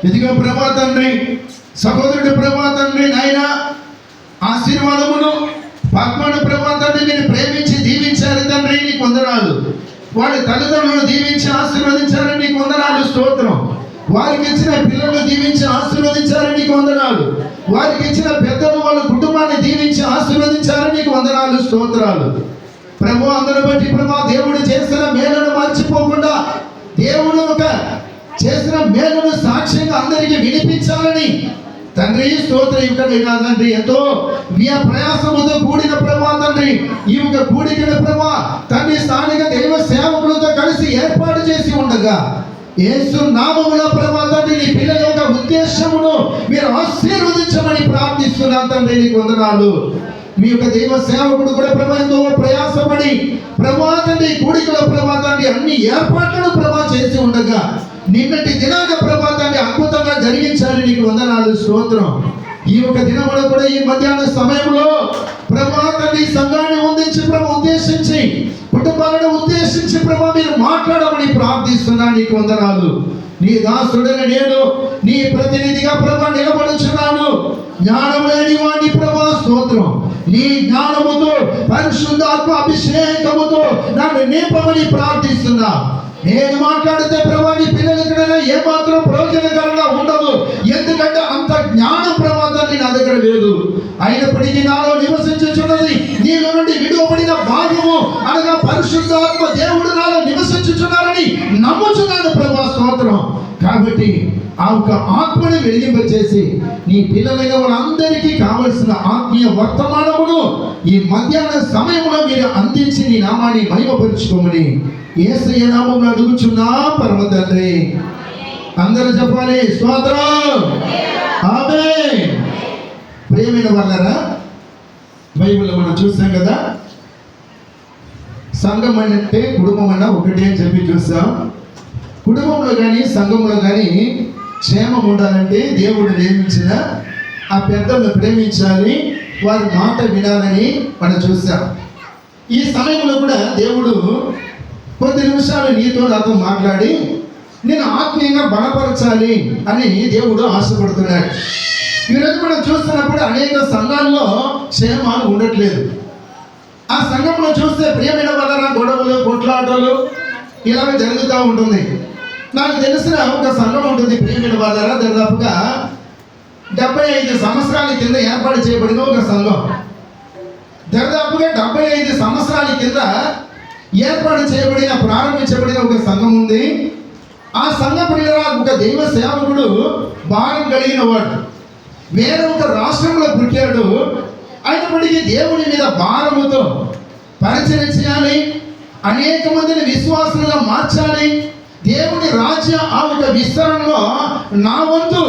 ఇదిగో ప్రభా తండ్రి, సహోదరుడు ప్రభా తండ్రి, నాయన ఆశీర్వాదమును పద్మను ప్రభా తండ్రి మీరు ప్రేమించి దీవించారు తండ్రి, నీకు వందనాలు. వాళ్ళ తల్లిదండ్రులను దీవించి ఆశీర్వదించారని నీకు వందనాలు, స్తోత్రం. వారికి ఇచ్చిన పిల్లలను దీవించి ఆశీర్వదించారని నీకు వందనాలు. వారికి ఇచ్చిన పెద్దలు వాళ్ళ కుటుంబాన్ని దీవించి ఆశీర్వదించారని నీకు వందనాలు, స్తోత్రాలు. ప్రభు అందరూ బట్టి ప్రభా దేవుడు చేసిన మేలును మర్చిపోకుండా, దేవుడు ఒక చేసిన మేలును సాక్ష్యంగా అందరికీ వినిపించాలని తండ్రి స్తోత్రం. ఇక్కడ తండ్రి ఎంతో ప్రయాసముతో కూడిన ప్రభా తండ్రి, ఈ యొక్క కూడికల ప్రభా తండ్రి స్థానిక దైవ సేవకులతో కలిసి ఏర్పాటు చేసి ఉండగా యేసు నామములో ప్రభా తండ్రి నీ పిల్లల యొక్క ఉద్దేశమును మీరు ఆశీర్వదించమని ప్రార్థిస్తున్నాను తండ్రి, నీకు వందనాలు. మీ యొక్క దైవ సేవకుడు కూడా ప్రభా ఎంతో ప్రయాసపడి ప్రభా తండ్రి కూడికల ప్రభా తండ్రి అన్ని ఏర్పాట్లను ప్రభా చేసి ఉండగా నిన్నటి దినాన ప్రభా తండ్రి అద్భుతంగా జరిగించాలని నీకు వందనాలు, స్తోత్రం. ఈ యొక్క దినములో కూడా ఈ మధ్యాహ్న సమయంలో ప్రభా తండ్రి సంఘాన్ని ఉద్దేశించి కుటుంబాలను ఉద్దేశించి ప్రభా మీరు మాట్లాడమని ప్రార్థిస్తున్నాను, నీకు వందనాలు. నీ దాసుడైన నేను నీ ప్రతినిధిగా ప్రభా నిలబడుచున్నాను. జ్ఞానం లేని వాడిని ప్రభా స్తోత్రం. నీ జ్ఞానముతో పరిశుద్ధాత్మ అభిషేకముతో నన్ను నింపమని ప్రార్థిస్తున్నా. నేను మాట్లాడితే ప్రభా నీ పిల్లలకి ఏమాత్రం ప్రయోజనకరంగా ఉండదు, ఎందుకంటే అంత జ్ఞానం ప్రభావాన్ని నా దగ్గర లేదు. అయినప్పటికీ నాలో నివసించుచున్నది నీలో నుండి విడువబడిన భాగము అనగా పరిశుద్ధాత్మ దేవుడు నాలో నివసించుచున్నారని నమ్ముచున్నాను ప్రభా స్తోత్రం. కాబట్టి ఆ ఒక ఆత్మని వెలిగింపచేసి నీ పిల్లలైన వాళ్ళందరికీ కావలసిన ఆత్మీయ వర్తమానమును ఈ మధ్యాహ్న సమయంలో మీరు అందించి నీ నామాన్ని మహిమపరుచుకోమని యేసయ్య నామములో అడుగుచున్నా పరమ తండ్రి. అందరూ చెప్పాలి స్తోత్రం, ఆమేన్. ప్రియమైన వాళ్ళారా, బైబిల్లో మనం చూసాం కదా, సంఘం అంటే కుటుంబం అన్న ఒకటి అని చెప్పి చూసాం. కుటుంబంలో కానీ సంఘంలో కానీ క్షేమం ఉండాలంటే దేవుడు నియమించిన ఆ పెద్దలను ప్రేమించాలి, వారి మాట వినాలని మనం చూసాం. ఈ సమయంలో కూడా దేవుడు కొద్ది నిమిషాలు నీతో నాతో మాట్లాడి నేను ఆత్మీయంగా బలపరచాలి అని దేవుడు ఆశపడుతున్నాడు. ఈరోజు మనం చూస్తున్నప్పుడు అనేక సంఘాల్లో క్షేమాలు ఉండట్లేదు. ఆ సంఘంలో చూస్తే ప్రియమైన వలన గొడవలు కొట్లాటలు ఇలాగ జరుగుతూ ఉంటుంది. నాకు తెలిసిన ఒక సంఘం ఉంటుంది ప్రియమైన వాళ్ళ, దాదాపుగా 75 సంవత్సరాల కింద ఏర్పాటు చేయబడిన ఒక సంఘం. దాదాపుగా 75 సంవత్సరాల కింద ఏర్పాటు చేయబడిన ప్రారంభించబడిన ఒక సంఘం ఉంది. ఆ సంఘ పిల్లల ఒక దైవ సేవకుడు భారం కలిగిన వాడు వేరే ఒక రాష్ట్రంలో పుట్టాడు. అయినప్పటికీ దేవుని మీద భారముతో పరిచయం చేయాలి, అనేక మందిని విశ్వాసులుగా మార్చాలి, దేవుని రాజ్య ఆ ఒక విస్తరణలో నా వంతు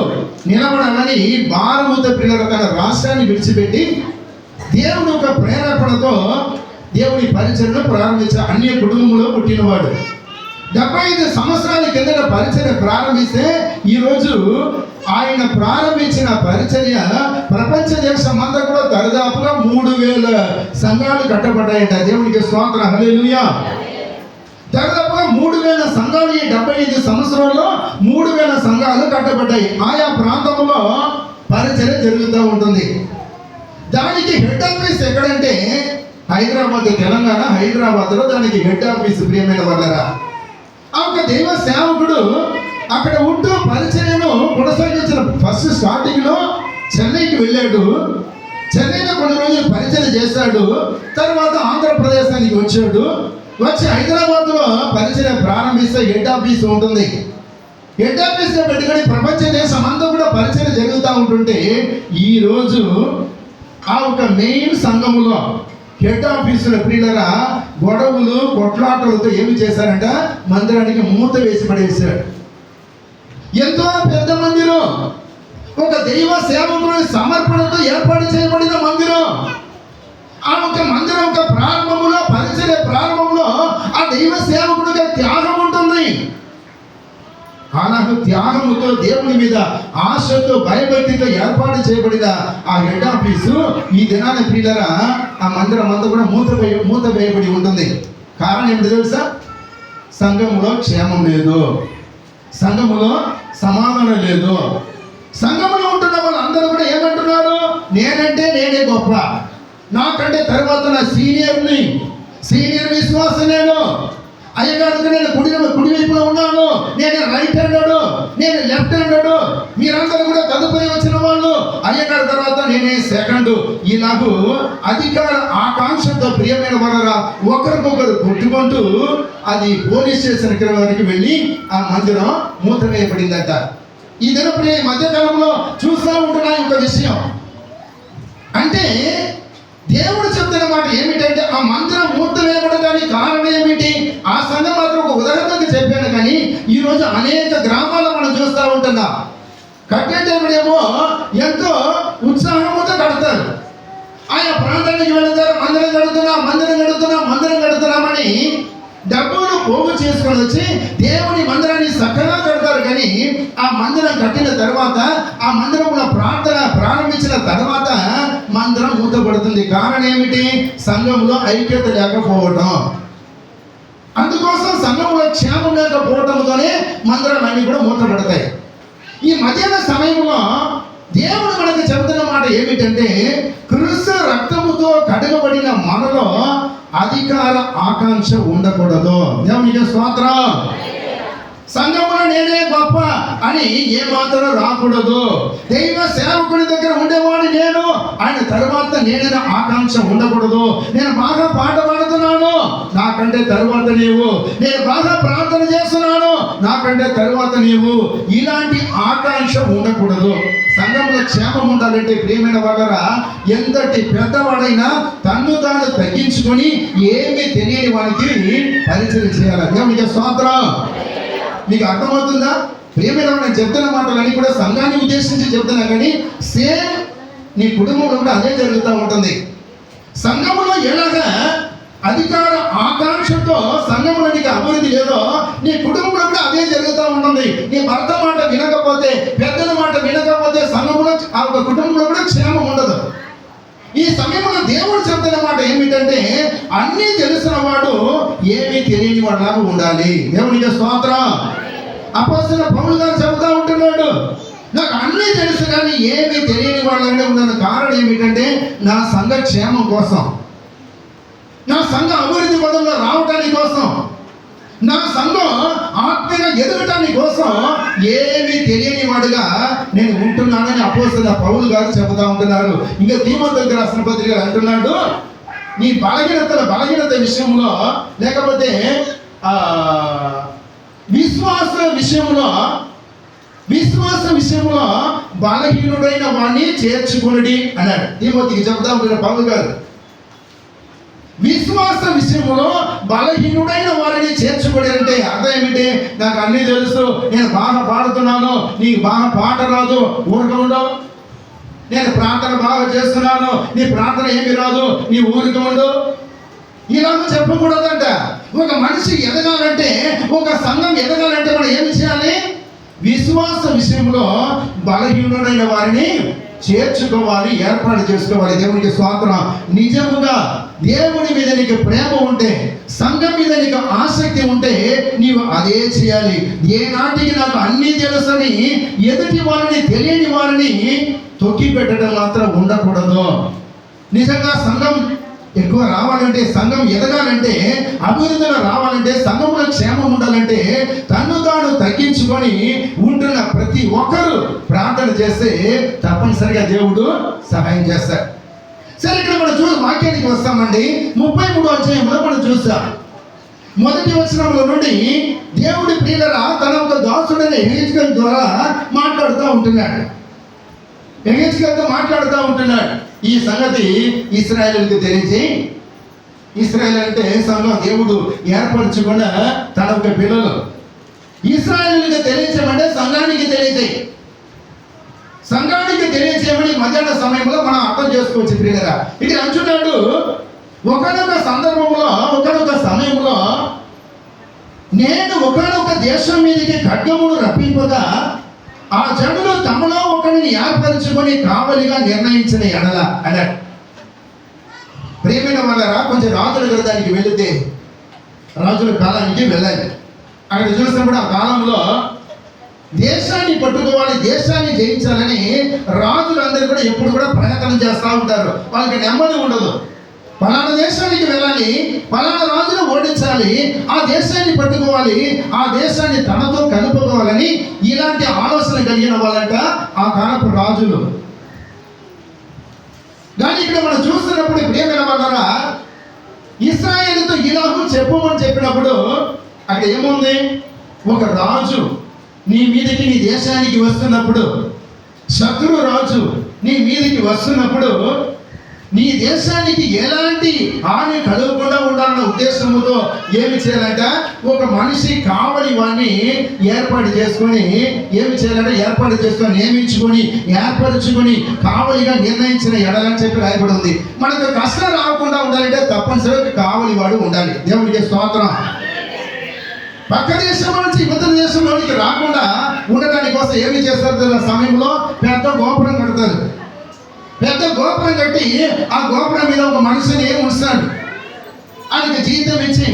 నిలబడాలని భారముతో పిల్లల తన రాష్ట్రాన్ని విడిచిపెట్టి దేవుని ఒక ప్రేరేపణతో దేవుని పరిచయను ప్రారంభించిన అన్య కుటుంబంలో పుట్టినవాడు. 75 సంవత్సరాల కిందట పరిచర్య ప్రారంభిస్తే ఈరోజు ఆయన ప్రారంభించిన పరిచర్య ప్రపంచ దేశం అంతా కూడా దరిదాపుగా 3000 సంఘాలు కట్టబడ్డాయట. దేవునికి స్తోత్రం, హల్లెలూయా. దాదాపుగా 3000 సంఘాలు ఈ 75 సంవత్సరాల్లో 3000 సంఘాలు కట్టబడ్డాయి. ఆయా ప్రాంతంలో పరిచర్య జరుగుతూ ఉంటుంది. దానికి హెడ్ ఆఫీస్ ఎక్కడంటే హైదరాబాద్, తెలంగాణ హైదరాబాద్లో దానికి హెడ్ ఆఫీస్. ప్రియమైన వాళ్ళరా, ఆ ఒక దైవ సేవకుడు అక్కడ ఉంటూ పరిచర్యను కొనసాగించిన ఫస్ట్ స్టార్టింగ్లో చెన్నైకి వెళ్ళాడు. చెన్నైలో కొన్ని రోజులు పరిచర్య చేశాడు. తర్వాత ఆంధ్రప్రదేశానికి వచ్చాడు. వచ్చి హైదరాబాద్లో పరిచర్య ప్రారంభిస్తే హెడ్ ఆఫీస్ ఉంటుంది. హెడ్ ఆఫీస్లో పెట్టుకొని ప్రపంచ దేశం అంతా కూడా పరిచర్య జరుగుతూ ఉంటుంటే ఈరోజు ఆ ఒక మెయిన్ సంఘములో హెడ్ ఆఫీసుల ప్రియులరా గొడవలు కొట్లాటలతో ఏమి చేశారంట, మందిరానికి మూత వేసి పడేశాడు. ఎంతో పెద్ద మందిరం, ఒక దైవ సేవకుని సమర్పణతో ఏర్పాటు చేయబడిన మందిరం. ఆ ఒక మందిరం ఒక ప్రారంభంలో పరిచర్య ప్రారంభంలో ఆ దైవ సేవకుడిగా త్యాగం ఉంటుంది. అలాగే త్యాగముతో దేవుని మీద ఆశతో భయభక్తితో ఏర్పాటు చేయబడిన ఆ హెడ్ ఆఫీసు ఈ దినాన ప్రియులరా ఆ మందిరం అంతా కూడా మూత వేయబడి ఉంటుంది. కారణం ఏమిటి తెలుసా? సంఘములో క్షేమం లేదు, సంఘములో సమాధానం లేదు. సంఘంలో ఉంటున్న వాళ్ళందరూ కూడా ఏమంటున్నారు? నేనంటే నేనే గొప్ప, నాకంటే తర్వాత నా సీనియర్ విశ్వాసం నేను, అయ్యగారికి నేను కుడి వైపులో ఉన్నాను, నేను రైట్ హ్యాండెడ్, నేను లెఫ్ట్ హ్యాండెడ్, మీరందరూ కూడా తదుపరి వచ్చిన వాళ్ళు, అయ్యగారి తర్వాత నేనే సెకండ్. ఇలాగూ అధికార ఆకాంక్షతో ప్రియమైన వారా ఒకరికొకరు కొట్టుకుంటూ అది పోలీస్ స్టేషన్ వరకు వెళ్ళి ఆ మందిరం మూతవేయబడిందట. ఈ దినప్రియ మధ్యకాలంలో చూస్తూ ఉంటున్న ఒక విషయం అంటే, దేవుడు చెప్తున్న మాట ఏమిటంటే ఆ మందిరం మూతవేయబడడానికి కారణం ఏమిటి? ఆ సంఘం మాత్రం ఒక ఉదాహరణకు చెప్పాను, కానీ ఈరోజు అనేక గ్రామాల్లో మనం చూస్తూ ఉంటున్నాం. కట్టేటప్పుడేమో ఎంతో ఉత్సాహంతో కడతారు, ఆయా ప్రాంతానికి వెళతారు, మందిరం కడుతున్నామని డబ్బులు పోగు చేసుకొని వచ్చి దేవుని మందిరాన్ని చక్కగా కడతారు. కానీ ఆ మందిరం కట్టిన తర్వాత, ఆ మందిరంలో ప్రార్థన ప్రారంభించిన తర్వాత మందిరం మూతపడుతుంది. కారణం ఏమిటి? సంఘంలో ఐక్యత లేకపోవడం. అందుకోసం సంఘంలో క్షేమం లేకపోవడంతోనే మందిరాలన్నీ కూడా మూతపడతాయి. ఈ మధ్యాహ్న సమయంలో దేవుడు మనకు చెబుతున్న మాట ఏమిటంటే, క్రీస్తు రక్తముతో కడగబడిన మనలో అధికార ఆకాంక్ష ఉండకూడదు. దేవునికి స్తోత్రం. సంఘములో నేనే గొప్ప అని ఏమాత్రం రాకూడదు. దైవ సేవకుడి దగ్గర ఉండేవాడు నేను, ఆయన తర్వాత నేనైనా ఆకాంక్ష ఉండకూడదు. నేను బాగా పాట పాడుతున్నాను, నాకంటే తరువాత నీవు. నేను బాగా ప్రార్థన చేస్తున్నాను, నాకంటే తరువాత నీవు. ఇలాంటి ఆకాంక్ష ఉండకూడదు. సంఘంలో క్షేమం ఉండాలంటే ప్రియమైన వాళ్ళరా, ఎంతటి పెద్దవాడైనా తన్ను తాను తగ్గించుకొని ఏమీ తెలియని వానికి పరిచయం చేయాలి. దేవునికి స్తోత్రం. మీకు అర్థమవుతుందా? ప్రియమైన నేను చెప్తున్న మాటలన్నీ కూడా సంఘాన్ని ఉద్దేశించి చెప్తున్నా, కానీ సేమ్ నీ కుటుంబంలో కూడా అదే జరుగుతూ ఉంటుంది. సంఘములో ఎలాగా అధికార ఆకాంక్షతో సంఘంలో నీకు అభివృద్ధి లేదో, నీ కుటుంబంలో కూడా అదే జరుగుతూ ఉంటుంది. నీ భర్త మాట వినకపోతే, పెద్దల మాట వినకపోతే సంఘంలో ఆ ఒక కుటుంబంలో కూడా క్షేమం ఉండదు. ఈ సమయంలో దేవుడు చెప్తున్న మాట ఏమిటంటే, అన్నీ తెలిసిన వాడు ఏమీ తెలియని వాడులాగా ఉండాలి. దేవునికి స్తోత్రం. అపోస్తలుడైన పౌలు గారు చెబుతూ ఉంటున్నాడు, నాకు అన్నీ తెలుసు కానీ ఏమీ తెలియని వాళ్ళనే ఉన్నాను. కారణం ఏమిటంటే, నా సంఘ క్షేమం కోసం, నా సంఘ అభివృద్ధి పదంలో రావటానికి కోసం, నా సంఘం ఆత్మీయంగా ఎదగటానికి కోసం ఏమీ తెలియని వాడుగా నేను ఉంటున్నానని అపోస్తలుడైన పౌలు గారు చెబుతూ ఉంటున్నారు. ఇంకా తీమోతేయుకు రాసిన పత్రిక అంటున్నాడు, నీ బలహీనత విషయంలో, లేకపోతే విశ్వాస విషయంలో బలహీనుడైన వాడిని చేర్చుకునుడి అన్నాడు. తీమోతికి చెబుతా ఉంటున్న పౌలు గారు, విశ్వాస విషయంలో బలహీనుడైన వారిని చేర్చుకోడి అంటే అర్థం ఏమిటి? నాకు అన్నీ తెలుసు, నేను బాగా పాడుతున్నాను, నీకు బాగా పాట రాదు, ఊరిక ఉండవు. నేను ప్రార్థన బాగా చేస్తున్నాను, నీ ప్రార్థన ఏమి రాదు, నీ ఊరిక ఉండు. ఇలాగ చెప్పకూడదంట. ఒక మనిషి ఎదగాలంటే, ఒక సంఘం ఎదగాలంటే మనం ఏమి చేయాలి? విశ్వాస విషయంలో బలహీనుడైన వారిని చేర్చుకోవాలి, ఏర్పాటు చేసుకోవాలి. దేవునికి స్తోత్రం. నిజముగా దేవుని మీద నీకు ప్రేమ ఉంటే, సంఘం మీద నీకు ఆసక్తి ఉంటే నీవు అదే చేయాలి. ఏనాటికి నాకు అన్నీ తెలుసని ఎదుటి వారిని, తెలియని వారిని తొక్కి పెట్టడం మాత్రం ఉండకూడదు. నిజంగా సంఘం ఎక్కువ రావాలంటే, సంఘం ఎదగాలంటే, అభివృద్ధిలో రావాలంటే, సంఘంలో క్షేమం ఉండాలంటే తన్ను తాను తగ్గించుకొని ఉంటున్న ప్రతి ఒక్కరూ ప్రార్థన చేస్తే తప్పనిసరిగా దేవుడు సహాయం చేస్తాడు. సరే, ఇక్కడ మనం వాక్యానికి వస్తామండి. 33వ అధ్యాయంలో మనం చూస్తాం. మొదటి వచనంలో నుండి దేవుడి ప్రియులరా తన ఒక దాసుడైన యెహెజ్కేలు ద్వారా మాట్లాడుతూ ఉంటున్నాడు. ఈ సంగతి ఇశ్రాయేలుకి తెలిసి, ఇశ్రాయేల్ అంటే సంఘం, దేవుడు ఏర్పరచుకున్న తన ఒక పిల్లలు. ఇశ్రాయేలుకి తెలియచేయమంటే సంఘానికి తెలియచేయి. సంఘానికి తెలియచేయమని మధ్యాహ్న సమయంలో మనం అర్థం చేసుకోవచ్చు ప్రియులరా. ఇక్కడ అంటున్నాడు, ఒకనొక సందర్భంలో, ఒకనొక సమయంలో నేను ఒకనొక దేశం మీదకి ఖడ్గమును రప్పింపగా ఆ జనులు తమలో ఒకరిని ఏర్పరచుకొని కావలిగా నిర్ణయించిన ఎడల అన్నాడు. ప్రియమైన వాళ్ళరా, కొంచెం రాజుల గ్రంథానికి వెళితే, రాజుల కాలానికి వెళ్ళాలి. అక్కడ చూసినప్పుడు ఆ కాలంలో దేశాన్ని పట్టుకోవాలి, దేశాన్ని జయించాలని రాజులందరూ కూడా ఎప్పుడు కూడా ప్రయత్నం చేస్తూ ఉంటారు. వాళ్ళకి నెమ్మది ఉండదు. పలానా దేశానికి వెళ్ళాలి, పలానా రాజును ఓడించాలి, ఆ దేశాన్ని పట్టుకోవాలి, ఆ దేశాన్ని తనతో కలుపుకోవాలని ఇలాంటి ఆలోచన కలిగిన వాళ్ళంట ఆ కాలపు రాజులు. కానీ ఇక్కడ మనం చూస్తున్నప్పుడు ఇప్పుడు ఏమైనా వాళ్ళరా, ఇశ్రాయేలుతో ఇలాగూ చెప్పమని చెప్పినప్పుడు అక్కడ ఏముంది? ఒక రాజు నీ మీదకి, నీ దేశానికి వస్తున్నప్పుడు, శత్రు రాజు నీ మీదకి వస్తున్నప్పుడు నీ దేశానికి ఎలాంటి హాని కలగకుండా ఉండాలన్న ఉద్దేశంతో ఏమి చేయాలంట? ఒక మనిషి కావలి వాడిని ఏర్పాటు చేసుకొని నియమించుకొని ఏర్పరచుకొని కావలిగా నిర్ణయించిన ఎడలని చెప్పి రాయబడి ఉంది. మనకు కష్టం రాకుండా ఉండాలంటే తప్పనిసరిగా కావలి వాడు ఉండాలి. దేవుడికి స్తోత్రం. పక్క దేశం నుంచి ఇతర దేశంలోనికి రాకుండా ఉండడానికి కోసం ఏమి చేస్తారు? సమయంలో పెద్ద గోపురం కడతారు. పెద్ద గోపురం కట్టి ఆ గోపురం మీద ఒక మనిషిని ఉంచుతాడు. ఆయనకి జీతం ఇచ్చి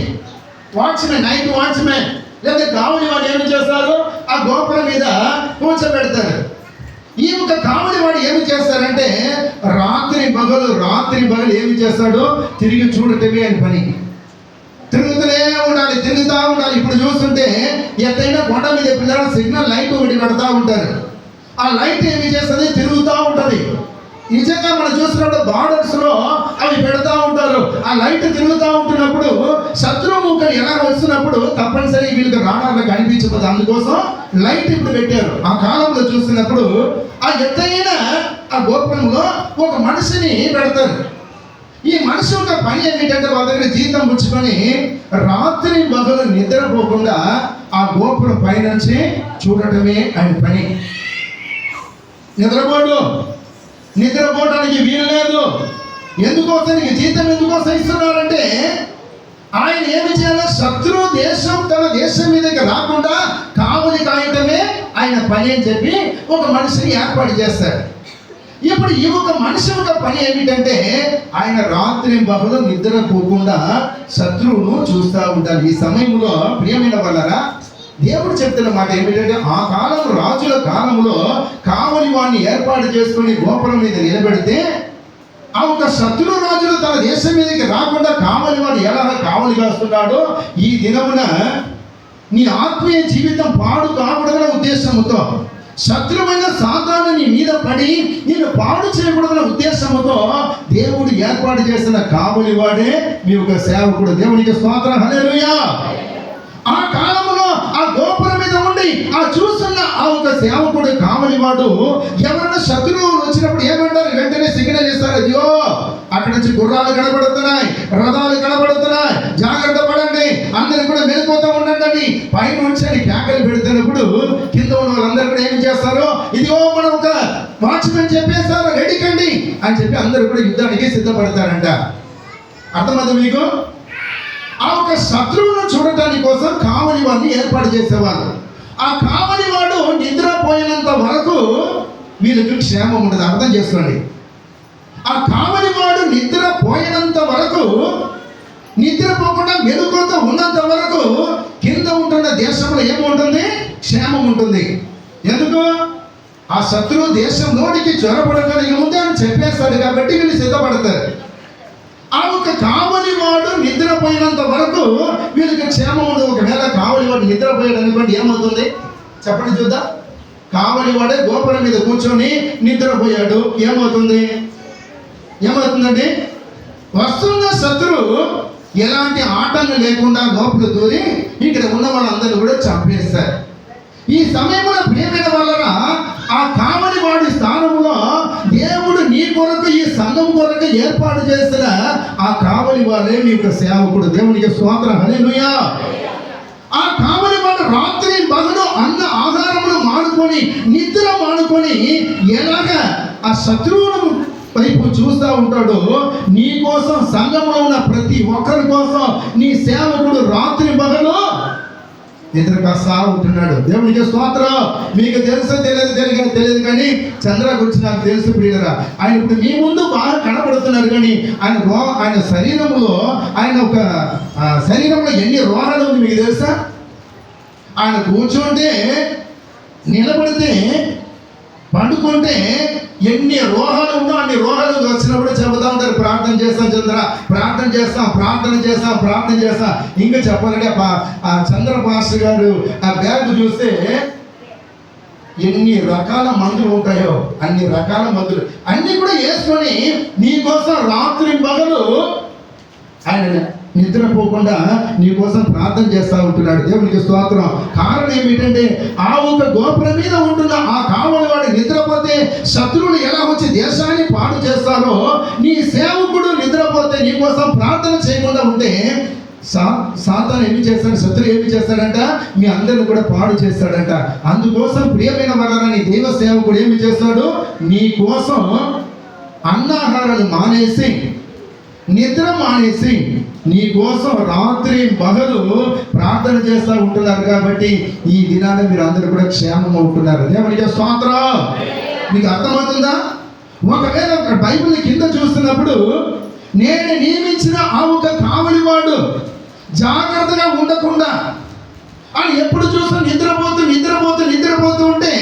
వాచ్మెన్, నైట్ వాచ్మెన్ లేదా కావలి వాడు ఏమి చేస్తారు? ఆ గోపురం మీద కూర్చోబెడతారు. ఈ ఒక కావలి వాడు ఏమి చేస్తారంటే రాత్రి పగలు ఏమి చేస్తాడు? తిరిగి చూడటమే అని పని. తిరుగుతూనే ఉండాలి, తిరుగుతూ ఉండాలి. ఇప్పుడు చూస్తుంటే ఎత్తైనా కొండ మీద పిల్లలు సిగ్నల్ లైట్ ఒకటి పెడతా ఉంటారు. ఆ లైట్ ఏమి చేస్తుంది? తిరుగుతూ ఉంటుంది. నిజంగా మనం చూసినప్పుడు బార్డర్స్ లో అవి పెడతా ఉంటారు. ఆ లైట్ తిరుగుతూ ఉంటున్నప్పుడు శత్రుముఖం ఎలా వస్తున్నప్పుడు తప్పనిసరి వీళ్ళకి రాడార్లో కనిపించదు. అందుకోసం లైట్ ఇప్పుడు పెట్టారు. ఆ కాలంలో చూస్తున్నప్పుడు ఆ ఎత్తైన ఆ గోపురంలో ఒక మనిషిని పెడతారు. ఈ మనిషి యొక్క పని ఏమిటంటే వాళ్ళ దగ్గర జీతం పుచ్చుకొని రాత్రి పగలు నిద్రపోకుండా ఆ గోపురం పైనుంచి చూడటమే ఆయన పని. నిద్రపోవడానికి వీలు లేదు. ఎందుకోసం? నీకు జీతం ఎందుకోసం ఇస్తున్నారంటే ఆయన ఏమి చేయాలో శత్రు దేశం తన దేశం మీదకి రాకుండా కావలి కాయటమే ఆయన పని అని చెప్పి ఒక మనిషిని ఏర్పాటు చేస్తారు. ఇప్పుడు ఈ ఒక మనిషి యొక్క పని ఏమిటంటే ఆయన రాత్రి పగలు నిద్రపోకుండా శత్రువును చూస్తూ ఉంటారు. ఈ సమయంలో ప్రియమైన వాళ్ళరా, దేవుడు చెప్తున్న మాట ఏమిటంటే ఆ కాలం రాజుల కాలంలో కావలి వాడిని ఏర్పాటు చేసుకుని గోపురం మీద నిలబెడితే ఆ ఒక శత్రు రాజులు తన దేశం మీదకి రాకుండా కావలి వాడు ఎలా కావలి కాస్తున్నాడో ఈ దినమున నీ ఆత్మీయ జీవితం పాడు కాకూడదన్న ఉద్దేశంతో, శత్రువైన సాతాను నీ మీద పడి నేను పాడు చేయకూడదన్న ఉద్దేశంతో దేవుడు ఏర్పాటు చేసిన కావలి వాడే మీ ఒక సేవకుడు. దేవునికి స్తోత్రం, హల్లెలూయా. ఆ కాలంలో ఆ గోపురం మీద ఉండి ఆ చూస్తున్న ఆ ఒక సేవకుడు కావలి వాడు ఎవరైనా శత్రువులు వచ్చినప్పుడు ఏమంటారు? వెంటనే సిగ్నల్ ఇస్తారు. అయ్యో అక్కడ నుంచి గుర్రాలు కనబడుతున్నాయి, రథాలు కనబడుతున్నాయి, జాగ్రత్త పడండి, అందరూ కూడా వెళ్ళిపోతూ ఉండండి. పై నుంచి అని కేకలు పెడుతున్నప్పుడు కింద ఉన్న వాళ్ళందరూ కూడా ఏం చేస్తారు? ఇదిగో మనం ఒక వాచ్మెన్ చెప్పేస్తారు, రెడీ కండి అని చెప్పి అందరూ కూడా యుద్ధానికి సిద్ధపడతారంట. అర్థమవుతుంది మీకు? ఆ ఒక శత్రువును చూడటానికి కోసం కావలి వాడిని ఏర్పాటు చేసేవాళ్ళు. ఆ కావలి వాడు నిద్రపోయినంత వరకు వీళ్ళకి క్షేమం ఉండదు. అర్థం చేసుకోండి. ఆ కావలి వాడు నిద్రపోయినంత వరకు, నిద్రపోకుండా మెలుకువతో ఉన్నంత వరకు కింద ఉంటున్న దేశంలో ఏముంటుంది? క్షేమం ఉంటుంది. ఎందుకు? ఆ శత్రువు దేశంలోనికి చొరబడగలిగి ముందే అని చెప్పేస్తాడు కాబట్టి వీళ్ళు సిద్ధపడతారు. ఆ ఒక కావలి వాడు నిద్రపోయినంత వరకు వీళ్ళకి క్షేమం ఉండదు. ఒకవేళ కావలి వాడు నిద్రపోయాడు అనుకోండి, ఏమవుతుంది చెప్పండి చూద్దాం. కావలి వాడే గోపురం మీద కూర్చొని నిద్రపోయాడు, ఏమవుతుందండి? వస్తున్న శత్రువు ఎలాంటి ఆటంకం లేకుండా లోపల దూరి ఇక్కడ ఉన్న వాళ్ళందరూ కూడా చంపేస్తారు. ఈ సమయంలో ప్రియమైన వాళ్ళరా, ఆ కావలి వాడి స్థానంలో దేవుడు నీ కొరకు, ఈ సంఘం కొరకు ఏర్పాటు చేసిన ఆ కావలి వాడే మీ యొక్క సేవకుడు. దేవునికి స్తోత్రం, హల్లెలూయా. ఆ కావలి వాడు రాత్రి పగలు అన్న ఆహారములు మానుకొని, నిద్ర మానుకొని ఎలాగ ఆ శత్రువును వైపు చూస్తూ ఉంటాడు. నీ కోసం, సంఘంలో ఉన్న ప్రతి ఒక్కరి కోసం నీ సేవకుడు రాత్రి పగలు నిద్రకాస్తా ఉంటున్నాడు. దేవునికి స్తోత్రం. మీకు తెలుసో తెలియదు కానీ చంద్ర గురించి నాకు తెలుసు ప్రియులరా. ఆయన ఇప్పుడు మీ ముందు బాగా కనబడుతున్నారు కానీ ఆయన శరీరంలో ఎన్ని రోగాలు ఉంది మీకు తెలుసా? ఆయన కూర్చుంటే నిలబడితే పండుకుంటే ఎన్ని రోగాలు ఉన్నా అన్ని రోగాలు వచ్చినప్పుడు చెబుతా ఉంటారు, ప్రార్థన చేస్తాం చంద్ర, ప్రార్థన చేస్తాం, ప్రార్థన చేస్తాం, ప్రార్థన చేస్తాం. ఇంకా చెప్పాలంటే ఆ చంద్ర పాస్టర్ గారు ఆ బ్యాగ్ చూస్తే ఎన్ని రకాల మందులు ఉంటాయో అన్ని రకాల మందులు అన్ని కూడా వేసుకొని నీకోసం రాత్రి పగలు ఆయన నిద్రపోకుండా నీకోసం ప్రార్థన చేస్తూ ఉంటున్నాడు. దేవునికి స్తోత్రం. కారణం ఏమిటంటే ఆ ఒక గోపురం మీద ఉంటున్న ఆ కావలి వాడు నిద్రపోతే శత్రువులు ఎలా వచ్చి దేశాన్ని పాడు చేస్తారో, నీ సేవకుడు నిద్రపోతే నీకోసం ప్రార్థన చేయకుండా ఉంటే సాతాను ఏమి చేస్తాడు, శత్రువు ఏమి చేస్తాడంట, మీ అందరిని కూడా పాడు చేస్తాడంట. అందుకోసం ప్రియమైన వరాలని దైవ సేవకుడు ఏమి చేస్తాడు, నీ కోసం అన్నాహారాలు మానేసి నిద్ర మానేసి నీ కోసం రాత్రి పగలు ప్రార్థన చేస్తూ ఉంటున్నారు. కాబట్టి ఈ దినాన మీరు అందరూ కూడా క్షేమం ఉంటున్నారు. దేవునికి స్తోత్రం. మీకు అర్థమవుతుందా? ఒకవేళ బైబిల్ కింద చూస్తున్నప్పుడు నేను నియమించిన ఆ ఒక కావలివాడు జాగ్రత్తగా ఉండకుండా అని ఎప్పుడు చూస్తూ నిద్రపోతూ ఉంటే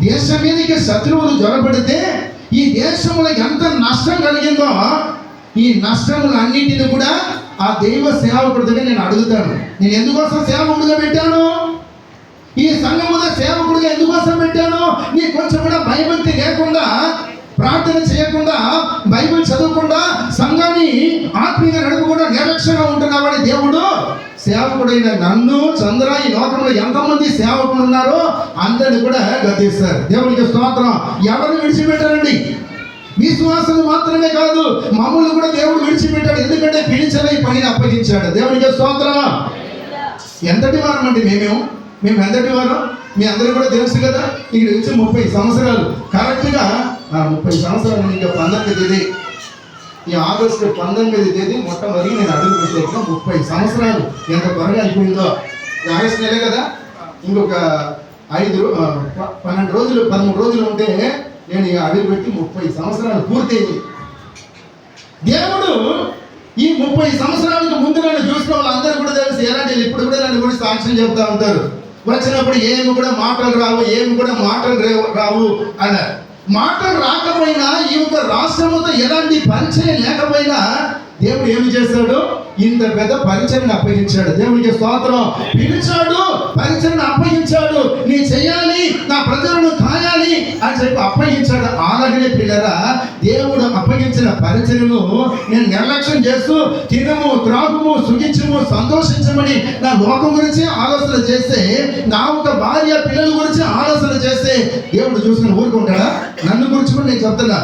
దేశం మీదకి శత్రువులు జ్వరపడితే ఈ దేశంలో ఎంత నష్టం కలిగిందో ఈ నష్టములన్నింటినీ కూడా ఆ దైవ సేవకుడి దగ్గర నేను అడుగుతాను. నేను ఎందుకోసం సేవకుడిగా పెట్టాను, ఈ సంఘములో సేవకుడిగా ఎందుకోసం పెట్టాను? నీ కొంచెం కూడా భయభక్తి లేకుండా, ప్రార్థన చేయకుండా, బైబిల్ చదవకుండా, సంఘాన్ని ఆత్మీయంగా నడుపుకుండా నిర్లక్ష్యంగా ఉంటున్నావని దేవుడు సేవకుడైన నన్ను, చంద్ర, ఈ లోకంలో ఎంతమంది సేవకులు ఉన్నారో అందరిని కూడా గద్దిస్తారు. దేవునికి స్తోత్రం. ఎవరిని విడిచిపెట్టారండి? విశ్వాసులు మాత్రమే కాదు, మమ్మల్ని కూడా దేవుడు విడిచిపెట్టాడు. ఎందుకంటే పిలిచిన ఈ పనిని అప్పగించాడు. దేవునికి స్తోత్రం. ఎంతటి వారం అండి మేము ఎంతటి వారం? మీ అందరూ కూడా తెలుసు కదా. ఇక్కడ వచ్చి 30 సంవత్సరాలు కరెక్ట్గా 30 సంవత్సరాలు. ఇంకా 19వ తేదీ, ఈ ఆగస్టు 19వ తేదీ మొట్టమొదటి నేను అడుగు పెట్టాను. 30 సంవత్సరాలు ఎంత త్వరగా అయిపోయిందో. ఆగస్టు నెలే కదా, ఇంకొక 12 రోజులు 13 రోజులు ఉంటే నేను ఇక అడుగు పెట్టి 30 సంవత్సరాలు పూర్తయింది. దేవుడు ఈ 30 సంవత్సరాలకు ముందు నన్ను చూసిన వాళ్ళందరూ కూడా తెలుసు ఎలాంటి. ఇప్పుడు కూడా నన్ను గురించి సాక్ష్యం చెప్తా ఉంటారు. వచ్చినప్పుడు ఏమి కూడా మాటలు రావు అన్నారు. మాటలు రాకపోయినా ఈ యొక్క రాష్ట్రంతో ఎలాంటి పరిచయం లేకపోయినా దేవుడు ఏమి చేశాడు, ఇంత పెద్ద పరిచయను అప్పగించాడు. దేవునికి స్తోత్రం. పిలిచాడు, పరిచయను అప్పగించాడు. నీ చెయ్యాలి, నా ప్రజలను కాయాలి అని చెప్పి అప్పగించాడు. అలాగనే పిల్లరా, దేవుడు అప్పగించిన పరిచయను నేను నిర్లక్ష్యం చేస్తూ తినము, త్రాగుము, సుఖించము, సంతోషించమని నా లోకం గురించి ఆలోచన చేస్తే, నా ఒక భార్య పిల్లల గురించి ఆలోచన చేస్తే దేవుడు చూసుకుని ఊరుకుంటాడా? నన్ను గురించి కూడా నేను చెప్తున్నా.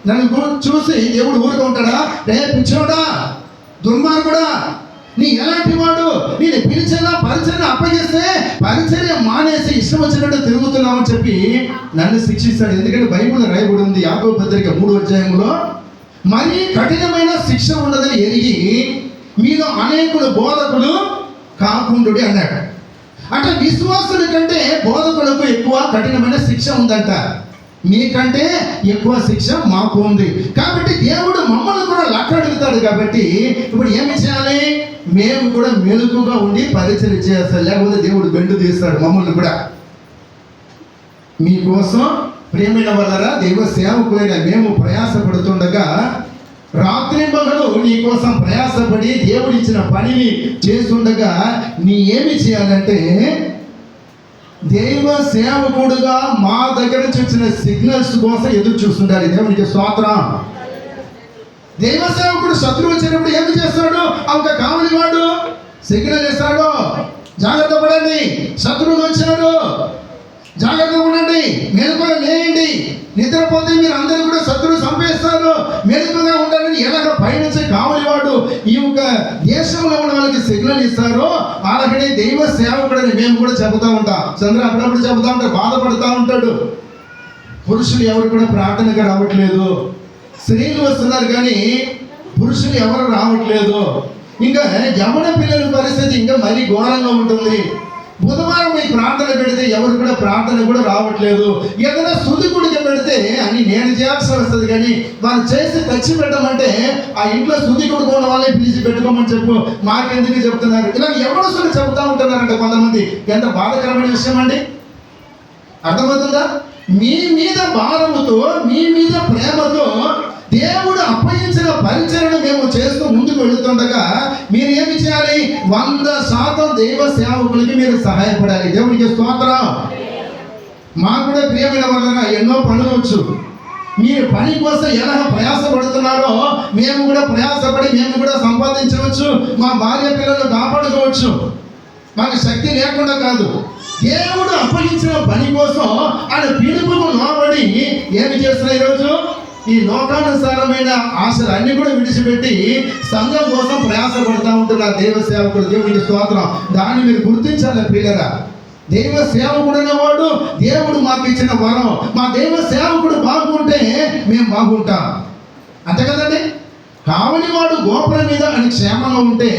నన్ను చూసి దేవుడు ఊరుకుంటాడా? రే పిచ్చోడా, దుర్మార్గుడా, నీ ఎలాంటి వాడు, నేను పిలిచేలా పరిచయం అప్పగిస్తే పరిచర్య మానేసి ఇష్టం వచ్చినట్టు తిరుగుతున్నామని చెప్పి నన్ను శిక్షిస్తాడు. ఎందుకంటే బైబిల్ రాయబడి ఉంది యాకోబు పత్రిక 3వ అధ్యాయంలో, మరీ కఠినమైన శిక్ష ఉండదని ఎరిగి మీలో అనేకులు బోధకులు కాకుండుడి అన్నాడు. అంటే విశ్వాసుల కంటే బోధకులకు ఎక్కువ కఠినమైన శిక్ష ఉందంట. మీకంటే ఎక్కువ శిక్ష మాకు ఉంది. కాబట్టి దేవుడు మమ్మల్ని కూడా లెక్క అడుగుతాడు. కాబట్టి ఇప్పుడు ఏమి చేయాలి? మేము కూడా మెలకుగా ఉండి పరిచయం చేస్తాం, లేకపోతే దేవుడు బెండు తీస్తాడు మమ్మల్ని కూడా. మీకోసం ప్రేమైన వల్లరా దైవ సేవకులైన మేము ప్రయాసపడుతుండగా రాత్రి పగలు నీ కోసం ప్రయాసపడి దేవుడు ఇచ్చిన పనిని చేస్తుండగా నీ ఏమి చేయాలంటే, దైవ సేవకుడుగా మా దగ్గర నుంచి వచ్చిన సిగ్నల్స్ కోసం ఎదురు చూస్తుండాలి. దేవునికి స్తోత్రం. దైవ సేవకుడు శత్రువు వచ్చినప్పుడు ఏమి చేస్తాడు? ఒక కావలి వాడు సిగ్నల్ ఇస్తాడు, జాగ్రత్త పడండి, శత్రువులు వచ్చాడు, జాగ్రత్తగా ఉండండి, మెలకుగా లేయండి, నిద్రపోతే మీరు అందరూ కూడా శత్రువు చంపేస్తారు, మెలకుగా ఉండాలని ఎలాగ పైనుంచి కావలివాడు ఈ యొక్క దేశంలో ఉన్న వాళ్ళకి సిగ్నల్ ఇస్తారో అలాగనే దైవ సేవకుడని మేము కూడా చెబుతూ ఉంటాం. చంద్ర అప్పుడప్పుడు చెబుతూ ఉంటాడు, బాధపడుతూ ఉంటాడు. పురుషులు ఎవరు కూడా ప్రార్థనగా రావట్లేదు, స్త్రీలు వస్తున్నారు కానీ పురుషులు ఎవరు రావట్లేదు. ఇంకా యవన పిల్లల పరిస్థితి ఇంకా మరీ ఘోరంగా ఉంటుంది. బుధవారం ఈ ప్రార్థన పెడితే ఎవరు కూడా ప్రార్థన కూడా రావట్లేదు. ఏదైనా స్తుతికుడికి పెడితే అని నేను చేయాల్సి వస్తుంది, కానీ వాళ్ళు చేసి తెచ్చి పెట్టమంటే ఆ ఇంట్లో స్తుతికుడు ఉన్న వాళ్ళే పిలిచి పెట్టుకోమని చెప్పు, మాకెందుకు చెప్తున్నారు? ఇలా ఎవరు చెబుతూ ఉంటున్నారంటే కొంతమంది. ఎంత బాధాకరమైన విషయం అండి. అర్థమవుతుందా? మీ మీద భారముతో, మీ మీద ప్రేమతో దేవుడు అప్పగించిన పరిచయను మేము చేస్తూ ముందుకు వెళుతుండగా మీరు ఏమి చేయాలి? 100% దైవ సేవకులకి మీరు సహాయపడాలి. దేవునికి స్తోత్రం. మాకు కూడా ప్రియమైన వలన ఎన్నో పనులు వచ్చు. మీరు పని కోసం ఎలా ప్రయాసపడుతున్నారో మేము కూడా ప్రయాసపడి మేము కూడా సంపాదించవచ్చు, మా భార్య పిల్లలు కాపాడుకోవచ్చు. మాకు శక్తి లేకుండా కాదు. దేవుడు అప్పగించిన పని కోసం ఆయన పిలుపుకు లోబడి ఏమి చేస్తున్నా ఈరోజు ఈ లోకానుసారమైన ఆశలు అన్ని కూడా విడిచిపెట్టి సంఘం కోసం ప్రయాసపడుతూ ఉంటున్నారు దైవ సేవకుడు. దేవునికి స్తోత్రం. దాన్ని మీరు గుర్తించాలి ప్రియులరా. దైవ సేవకుడు అనేవాడు దేవుడు మాకు ఇచ్చిన వరం. మా దైవ సేవకుడు బాగుంటే మేము బాగుంటాం, అంతే కదండి. కావలివాడు గోపురం మీద అని క్షేమంగా ఉంటే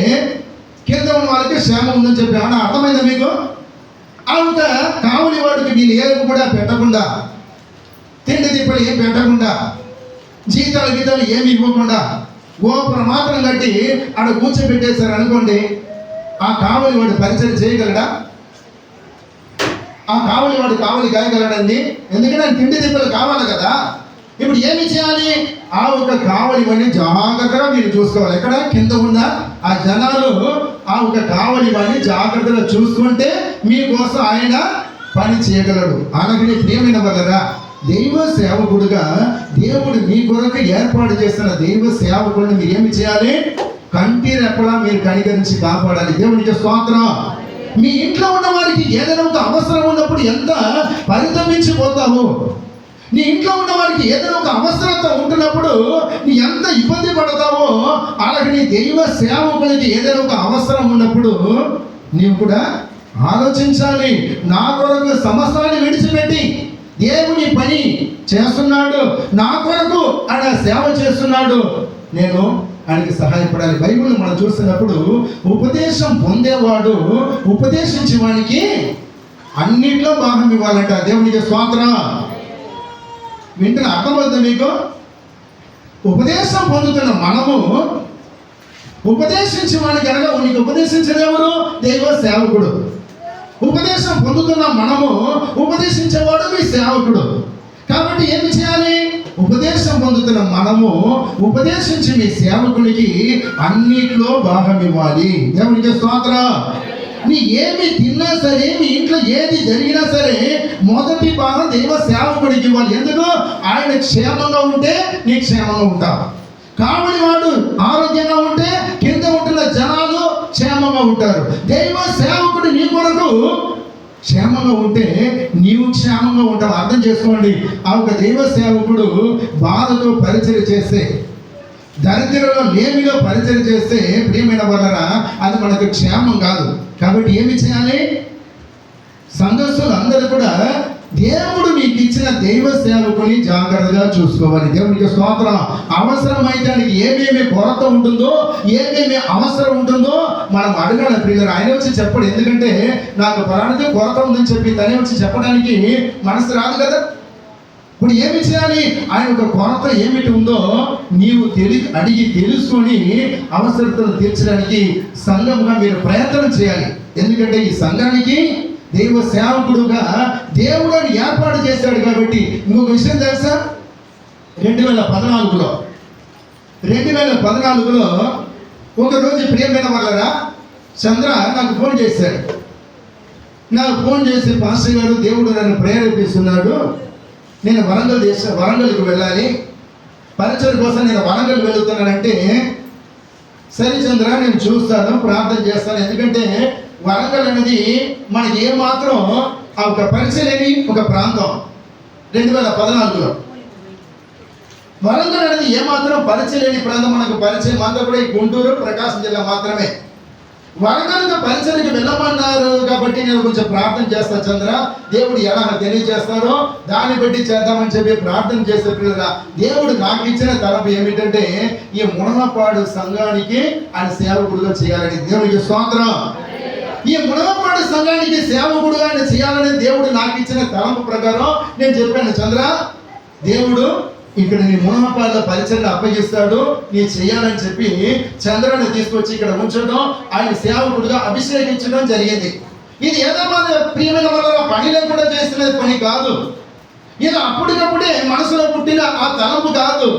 కింద ఉన్న వాళ్ళకి క్షేమం ఉందని చెప్పి ఏమన్నా అర్థమైందా మీకు? అంత కావలివాడికి వీళ్ళు ఏమి కూడా పెట్టకుండా, తిండి తిప్పలు ఏం పెట్టకుండా, జీతాలు గీతాలు ఏమి ఇవ్వకుండా గోపురం మాత్రం కట్టి ఆడ కూర్చోబెట్టేశారు అనుకోండి, ఆ కావలివాడు పరిచయం చేయగలడా? ఆ కావలివాడు కావలి కాయగలడండి? ఎందుకంటే తిండి తిప్పలు కావాలి కదా. ఇప్పుడు ఏమి చేయాలి? ఆ ఒక కావలివాడిని జాగ్రత్తగా మీరు చూసుకోవాలి. ఎక్కడ కింద ఉన్న ఆ జనాలు ఆ ఒక కావలివాడిని జాగ్రత్తగా చూసుకుంటే మీకోసం ఆయన పని చేయగలడు. అలాగే ప్రియమైన వల్లరా దైవ సేవకుడుగా దేవుడు మీ కొరకు ఏర్పాటు చేస్తున్న దైవ సేవకుడిని మీరు ఏమి చేయాలి? కంటి రెప్పలా మీరు కనికరించి కాపాడాలి. దేవునికి స్తోత్రం. మీ ఇంట్లో ఉన్న వారికి ఏదైనా ఒక అవసరం ఉన్నప్పుడు ఎంత పరితమించిపోతావు. నీ ఇంట్లో ఉన్న వారికి ఏదైనా ఒక అవసరత ఉంటున్నప్పుడు నీ ఎంత ఇబ్బంది పడతావో, అలాగే నీ దైవ సేవకులకి ఏదైనా ఒక అవసరం ఉన్నప్పుడు నీవు కూడా ఆలోచించాలి. నా కొరకు సమస్తాన్ని విడిచిపెట్టి దేవుని పని చేస్తున్నాడు, నా కొరకు ఆయన సేవ చేస్తున్నాడు, నేను ఆయనకి సహాయపడాలి. బైబిల్ మనం చూస్తున్నప్పుడు ఉపదేశం పొందేవాడు ఉపదేశించే వానికి అన్నింటిలో భాగం ఇవ్వాలంట. దేవునికి స్తోత్రం. వింటున్న అర్థమవుతుంది మీకు? ఉపదేశం పొందుతున్న మనము ఉపదేశించే వాడికి కనుక నీకు ఉపదేశించేది ఎవరు? దైవ సేవకుడు. ఉపదేశం పొందుతున్న మనము ఉపదేశించేవాడు మీ సేవకుడు. కాబట్టి ఏమి చేయాలి? ఉపదేశం పొందుతున్న మనము ఉపదేశించి మీ సేవకునికి అన్నిట్లో భాగం ఇవ్వాలి. దేవునికి స్తోత్రం. నీ ఏమి తిన్నా సరే, మీ ఇంట్లో ఏది జరిగినా సరే మొదటి భాగం దైవ సేవకుడికి ఇవ్వాలి. ఎందుకు? ఆయన క్షేమంగా ఉంటే నీ క్షేమంగా ఉంటావు. కావలి వాడు ఆరోగ్యంగా ఉంటే కింద ఉంటున్న జనాలు క్షేమంగా ఉంటారు. దైవ సేవకుడు నీ కొరకు క్షేమంగా ఉంటే నీవు క్షేమంగా ఉంటావు. అర్థం చేసుకోండి. ఆ ఒక దైవ సేవకుడు బాధతో పరిచయం చేస్తే, దరిద్రంలో లేమిలో పరిచయం చేస్తే ప్రియమైన వలరా అది మనకు క్షేమం కాదు. కాబట్టి ఏమి చేయాలి? సంఘస్థులు అందరూ కూడా దేవుడు మీకు ఇచ్చిన దైవ సేవకుని జాగ్రత్తగా చూసుకోవాలి. దేవునికి స్తోత్రం. అవసరమైతే దానికి ఏమేమి కొరత ఉంటుందో, ఏమేమి అవసరం ఉంటుందో మనం అడగాలి ప్రియులారా. ఆయన వచ్చి చెప్పడు. ఎందుకంటే నాకు పలానాది కొరత ఉందని చెప్పి తనే వచ్చి చెప్పడానికి మనసు రాదు కదా. ఇప్పుడు ఏమి చేయాలి? ఆయన ఒక కొరత ఏమిటి ఉందో నీవు అడిగి తెలుసుకొని అవసరతను తీర్చడానికి సంఘంగా మీరు ప్రయత్నం చేయాలి. ఎందుకంటే ఈ సంఘానికి దైవ సేవకుడుగా దేవుడు అని ఏర్పాటు చేశాడు. కాబట్టి ఇంకొక విషయం తెలుసా? 2014లో ఒకరోజు ప్రియమైన వల్లరా చంద్ర నాకు ఫోన్ చేశాడు. నాకు ఫోన్ చేసి, పాస్టర్ గారు దేవుడు నన్ను ప్రేరేపిస్తున్నాడు, నేను వరంగల్కి వెళ్ళాలి, పరిచయం కోసం నేను వరంగల్ వెళుతున్నానంటే, సరే చంద్ర నేను చూస్తాను, ప్రార్థన చేస్తాను. ఎందుకంటే వరంగల్ అనేది మనకి ఏమాత్రం ఆ ఒక పరిచయం లేని ఒక ప్రాంతం. 2014లో వరంగల్ అనేది ఏమాత్రం పరిచయం లేని ప్రాంతం. మనకు పరిచయం అంతా కూడా ఈ గుంటూరు, ప్రకాశం జిల్లా మాత్రమే. వరంగల్కి పరిచయకి వెళ్ళమన్నారు కాబట్టి నేను కొంచెం ప్రార్థన చేస్తాను చంద్ర, దేవుడు ఎలా తెలియజేస్తారో దాన్ని బట్టి చేద్దామని చెప్పి ప్రార్థన చేసే పిల్లల దేవుడు నాకు ఇచ్చిన తలపు ఏమిటంటే ఈ మునగపాడు సంఘానికి ఆయన సేవకుడుగా చేయాలని. దేవుడికి స్తోత్రం. ఈ మునగపాడు సంఘానికి సేవకుడుగా ఆయన చేయాలని దేవుడు నాకు ఇచ్చిన తలంపు ప్రకారం నేను చెప్పాను, చంద్ర దేవుడు ఇక్కడ నీ మునగపాడులో పరిచయం అప్పగిస్తాడు, నీ చేయాలని చెప్పి చంద్రని తీసుకొచ్చి ఇక్కడ ఉంచడం, ఆయన సేవకుడుగా అభిషేకించడం జరిగింది. ఇది ఏదో మన ప్రియమైన వల్ల పని లేకుండా చేసిన పని కాదు. ఇది అప్పటికప్పుడే మనసులో పుట్టిన ఆ తలంపు కాదు.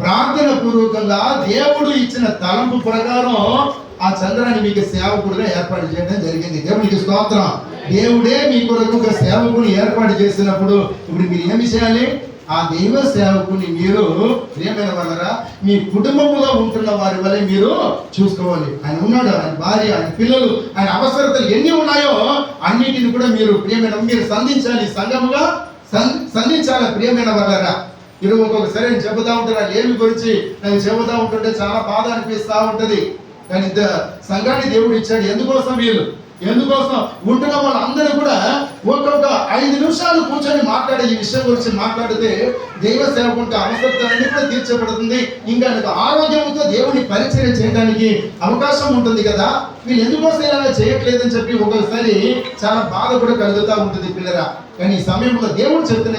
ప్రార్థన పూర్వకంగా దేవుడు ఇచ్చిన తలంపు ప్రకారం ఆ చంద్రాన్ని మీకు సేవకుడుగా ఏర్పాటు చేయడం జరిగింది. దేవునికి స్తోత్రం. దేవుడే మీ కొరకు ఒక సేవకుని ఏర్పాటు చేసినప్పుడు ఇప్పుడు మీరు ఏమి చేయాలి? ఆ దైవ సేవకుని మీరు ప్రియమైన వాళ్ళరా మీ కుటుంబంలో ఉంటున్న వారి వల్ల మీరు చూసుకోవాలి. ఆయన ఉన్నాడు, ఆయన భార్య, ఆయన పిల్లలు, ఆయన అవసరతలు ఎన్ని ఉన్నాయో అన్నిటిని కూడా మీరు ప్రియమైన మీరు సంధించాలి, సంఘముగా సంధించాలి. ప్రియమైన వాళ్ళరా మీరు ఒక్కొక్కసారి నేను చెబుతా ఉంటాను, ఏమి గురించి నాకు చెబుతా ఉంటుంటే చాలా బాధ అనిపిస్తూ ఉంటుంది. కానీ సంఘాన్ని దేవుడు ఇచ్చాడు. ఎందుకోసం ఉంటున్న వాళ్ళందరూ కూడా ఒక్కొక్క 5 నిమిషాలు కూర్చొని మాట్లాడే ఈ విషయం గురించి మాట్లాడితే దైవ సేవకుంటే అవసరతలన్నీ కూడా తీర్చబడుతుంది. ఇంకా ఆరోగ్యంతో దేవుని పరిచయం చేయడానికి అవకాశం ఉంటుంది కదా. వీళ్ళు ఎందుకోసం ఇలా చేయట్లేదని చెప్పి ఒక్కొక్కసారి చాలా బాధ కూడా కలుగుతూ ఉంటుంది పిల్లరా. కానీ ఈ సమయంలో దేవుడు చెప్తున్న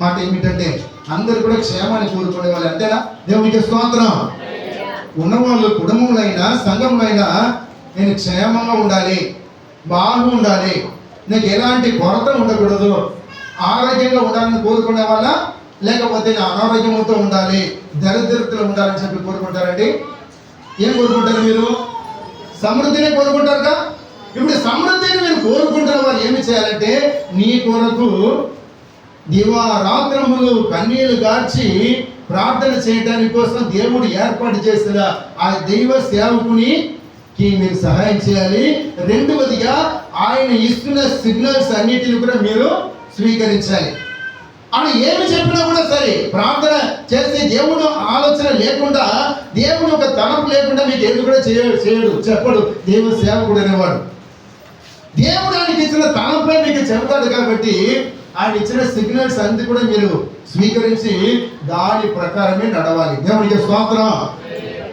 మాట ఏమిటంటే అందరూ కూడా క్షేమాన్ని కోరుకునే వాళ్ళు. అంతేనా? దేవునికి స్తోత్రం. ఉన్నవాళ్ళు కుటుంబంలో అయినా సంఘంలో అయినా నేను క్షేమంగా ఉండాలి, బాగుండాలి, నాకు ఎలాంటి కొరత ఉండకూడదు, ఆరోగ్యంగా ఉండాలని కోరుకునే వాళ్ళ, లేకపోతే నా అనారోగ్యంతో ఉండాలి, దరిద్రతలో ఉండాలని చెప్పి కోరుకుంటారండి? ఏం కోరుకుంటారు మీరు? సమృద్ధిని కోరుకుంటారుగా. ఇప్పుడు సమృద్ధిని మీరు కోరుకుంటున్న వారు ఏమి చేయాలంటే నీ కొరకు దివారాత్రములు కన్నీళ్లు గార్చి ప్రార్థన చేయడానికి కోసం దేవుడు ఏర్పాటు చేసిన ఆ దైవ సేవకునికి మీరు సహాయం చేయాలి. రెండవదిగా ఆయన ఇస్తున్న సిగ్నల్స్ అన్నిటిని కూడా మీరు స్వీకరించాలి. ఆయన ఏమి చెప్పినా కూడా సరే ప్రార్థన చేస్తే దేవుడు ఆలోచన లేకుండా, దేవుడు ఒక తలంపు లేకుండా మీకు ఏది కూడా చేయడు చెప్పడు దేవుడు సేవకుడు అనేవాడు. దేవుడు ఆయనకి ఇచ్చిన తలంపై మీకు చెబుతాడు కాబట్టి ఆయన ఇచ్చిన సిగ్నల్స్ అన్ని కూడా మీరు స్వీకరించి దాని ప్రకారమే నడవాలి. దేవునికి స్తోత్రం.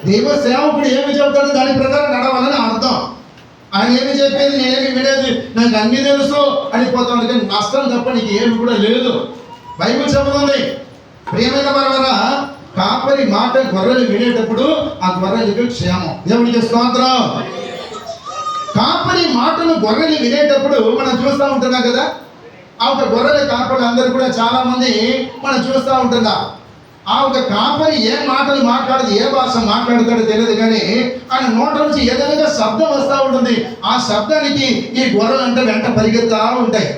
దైవ సేవకుడు ఏమి చెబుతాడో దాని ప్రకారం నడవాలని అర్థం. ఆయన ఏమి చెప్పేది నేనేమి వినేది, నాకు అన్ని తెలుసు అనిపోతాను, కానీ నష్టం తప్ప నీకు ఏమి కూడా లేదు. బైబిల్ చెబుతుంది ప్రియమైన వారలారా, కాపరి మాట గొర్రెలు వినేటప్పుడు ఆ గొర్రెలకు క్షేమం. దేవునికి స్తోత్రం. కాపరి మాటలు గొర్రెలు వినేటప్పుడు మనం చూస్తూ ఉంటున్నాం కదా. ఆ ఒక గొర్రెల కాపరులు అందరూ కూడా చాలా మంది మనం చూస్తూ ఉంటున్నాం. ఆ ఒక కాపరి ఏ మాటలు మాట్లాడదు, ఏ భాష మాట్లాడతాడో తెలియదు, కానీ ఆయన నోట నుంచి ఏదైనా శబ్దం వస్తూ ఉంటుంది. ఆ శబ్దానికి ఈ గొర్రెలు అంటే వెంట పరిగెత్తా ఉంటాయి.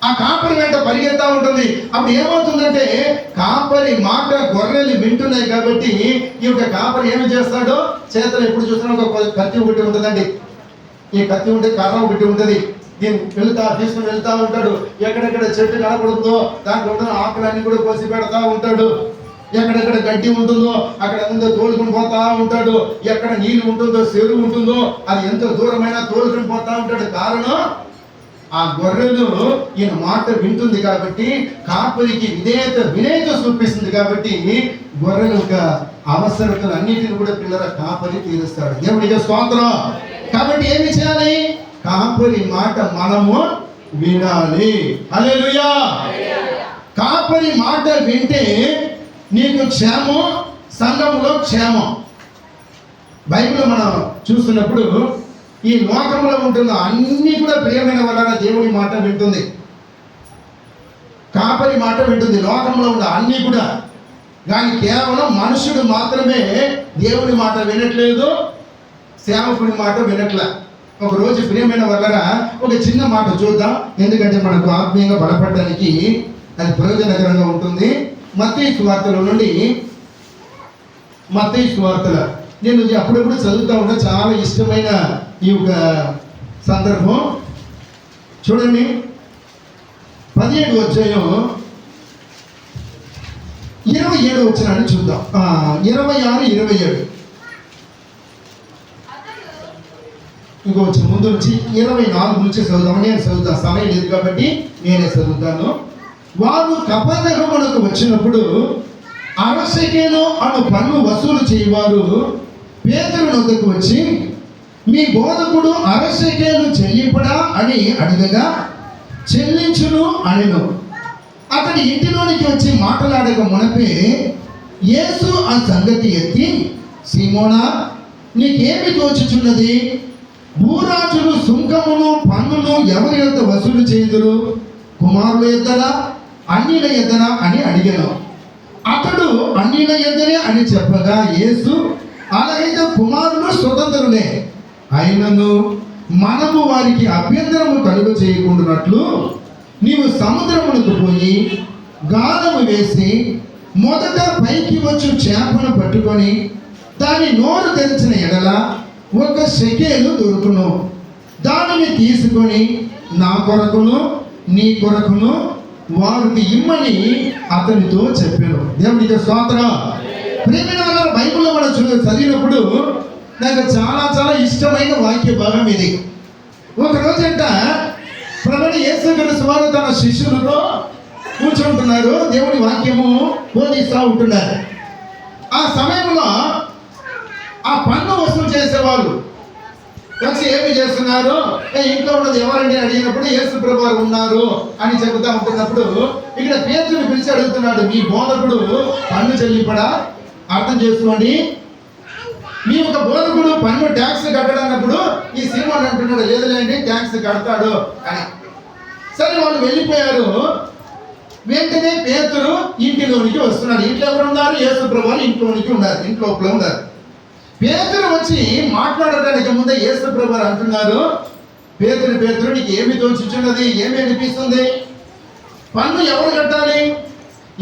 ఆ కాపరి వెంట పరిగెత్తా ఉంటుంది. అప్పుడు ఏమవుతుందంటే కాపరి మాట గొర్రెలు వింటున్నాయి కాబట్టి ఈ యొక్క కాపరి ఏమి చేస్తాడో, చేతులు ఎప్పుడు చూసినా ఒక కత్తి ఒకటి ఉంటుందండి. ఈ కత్తి ఉంటే కర్ర ఒకటి ఉంటుంది. దీన్ని తీసుకుని వెళ్తా ఉంటాడు. ఎక్కడెక్కడ చెట్టు కనపడుతుందో దాంట్లో ఉంటున్న ఆకులన్నీ కూడా కోసి పెడతా ఉంటాడు. ఎక్కడెక్కడ గడ్డి ఉంటుందో అక్కడ ముందు తోలుకుని పోతా ఉంటాడు. ఎక్కడ నీళ్లు ఉంటుందో, చెరువు ఉంటుందో అది ఎంత దూరమైనా తోలుకుని పోతా ఉంటాడు. కారణం ఆ గొర్రెలు ఈయన మాట వింటుంది కాబట్టి, కాపరికి వినేత చూపిస్తుంది కాబట్టి గొర్రెల యొక్క అవసరతలు అన్నిటిని కూడా పిల్లల కాపరి తీరుస్తాడు. దేవుడికి స్తోత్రం. కాబట్టి ఏమి చేయాలి? కాపరి మాట మనము వినాలి. హల్లెలూయా. కాపరి మాట వింటే నీకు క్షేమం, సంఘంలో క్షేమం. బైబిల్ మనం చూస్తున్నప్పుడు ఈ లోకంలో ఉంటున్న అన్ని కూడా ప్రియమైన వలన దేవుని మాట వింటుంది, కాపరి మాట వింటుంది. లోకంలో ఉన్న అన్ని కూడా, కానీ కేవలం మనుషుడు మాత్రమే దేవుని మాట వినట్లేదు, సేవకుని మాట వినట్లే. ఒక రోజు ప్రియమైన వలన ఒక చిన్న మాట చూద్దాం, ఎందుకంటే మనకు ఆత్మీయంగా బలపడడానికి అది ప్రయోజనకరంగా ఉంటుంది. మత్తయి సువార్తల నుండి, మత్తయి సువార్తల నేను అప్పుడప్పుడు చదువుతూ ఉంటే చాలా ఇష్టమైన ఈ యొక్క సందర్భం చూడండి. 17వ అధ్యాయం 27వ వచనాన్ని చూద్దాం. 26, 27 ఇంకొంచెం ముందు నుంచి 24 నుంచి చదువుదాం. నేను చదువుతాను, సమయం లేదు కాబట్టి నేనే చదువుతాను. వారు కపెర్నహూమునకు వచ్చినప్పుడు అరశకేలు అను పన్ను వసూలు చేయవారు పేతురు నొద్దకు వచ్చి, మీ బోధకుడు అరశకేలు చెల్లింపడా అని అడగగా, చెల్లించును అనెను. అతడి ఇంటిలోనికి వచ్చి మాట్లాడక మునపే యేసు ఆ సంగతి ఎత్తి, సీమోనా, నీకేమి తోచుచున్నది? భూరాజులు సుంకమును పన్నును ఎవరి యొక్క వసూలు చేయుదురు? కుమారుల ఎద్దరా అన్యుల ఎద్దరా అని అడిగాను. అతడు అన్యుల ఎద్దరే అని చెప్పగా యేసు, అలాగైతే కుమారులు స్వతంత్రులే, అయినను మనము వారికి అభ్యంతరము కలుగు చేయకుండానట్లు నీవు సముద్రమునకు పోయి గాలము వేసి మొదట పైకి వచ్చు చేపను పట్టుకొని దాని నోరు తెరిచిన ఎడల 1 షెకెలు దొరుకును. దానిని తీసుకొని నా కొరకును నీ కొరకును వారికి ఇమ్మని అతనితో చెప్పాను. దేవునికి స్తోత్రం. ప్రియమైన బైబిల్లో మనం చదివినప్పుడు నాకు చాలా చాలా ఇష్టమైన వాక్య భాగం ఇది. ఒక రోజంట ప్రభువైన యేసుక్రీస్తు వారు తన శిష్యులతో కూర్చుంటున్నారు, దేవుని వాక్యము బోధిస్తూ ఉంటున్నారు. ఆ సమయంలో ఆ పన్ను వసూలు చేసేవాళ్ళు వచ్చి ఏమి చేస్తున్నారు, ఇంట్లో ఉన్నది ఎవరండి అడిగినప్పుడు యేసు ప్రభు వారు ఉన్నారు అని చెబుతా ఉంటున్నప్పుడు ఇక్కడ పేతురుని పిలిచి అడుగుతున్నాడు, మీ బోధకుడు పన్ను చెల్లింపడా? అర్థం చేసుకోండి, మీ ఒక బోధకుడు పన్ను ట్యాక్స్ కట్టడన్నప్పుడు ఈ సీమోన్ అంటున్నాడు, లేదులేండి ట్యాక్స్ కడతాడు అని. సరే వాళ్ళు వెళ్ళిపోయారు. వెంటనే పేతురు ఇంటిలోనికి వస్తున్నాడు. ఇంట్లో ఎవరు ఉన్నారు? యేసు ప్రభు వారు ఇంట్లోనికి ఉన్నారు, ఇంట్లో ఉన్నారు. పేతురు వచ్చి మాట్లాడడానికి ముందే యేసు ప్రభు వారు అంటున్నారు, పేతురు నీకు ఏమి తోచుచున్నది, ఏమి అనిపిస్తుంది? పన్ను ఎవరు కట్టాలి?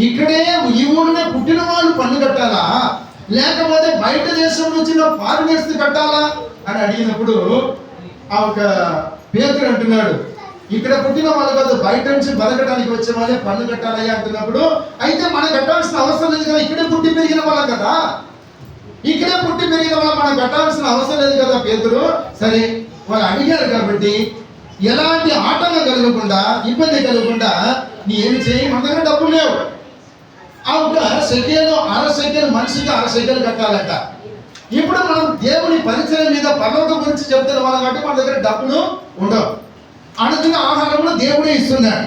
ఇక్కడే ఈ ఊరినే పుట్టిన వాళ్ళు పన్ను కట్టాలా, లేకపోతే బయట దేశం నుంచి ఫారినర్స్ కట్టాలా అని అడిగినప్పుడు ఆ ఒక పేతురు అంటున్నాడు, ఇక్కడ పుట్టిన వాళ్ళు కాదు, బయట నుంచి బతకడానికి వచ్చే వాళ్ళే పన్ను కట్టాలయ్యా అంటున్నప్పుడు, అయితే మనం కట్టాల్సిన అవసరం లేదు కదా, ఇక్కడే పుట్టి పెరిగిన వాళ్ళం కదా, ఇక్కడే పుట్టి పెరిగిన వాళ్ళ మనం కట్టాల్సిన అవసరం లేదు కదా పేతురు. సరే వాళ్ళు అడిగారు కాబట్టి ఎలాంటి ఆటంకం కలగకుండా, ఇబ్బంది కలగకుండా నీ ఏమి చేయి, మన దగ్గర డబ్బులు లేవు. ఆ ఒక షెకెలు, 1/2 షెకెలు మనిషికి 1/2 షెకెలు కట్టాలంట. ఇప్పుడు మనం దేవుని పరిచయం మీద పరలోకం గురించి చెప్తున్న వాళ్ళం కాబట్టి మన దగ్గర డబ్బులు ఉండవు. అడుగుతున్న ఆహారంలో దేవుడే ఇస్తున్నాడు.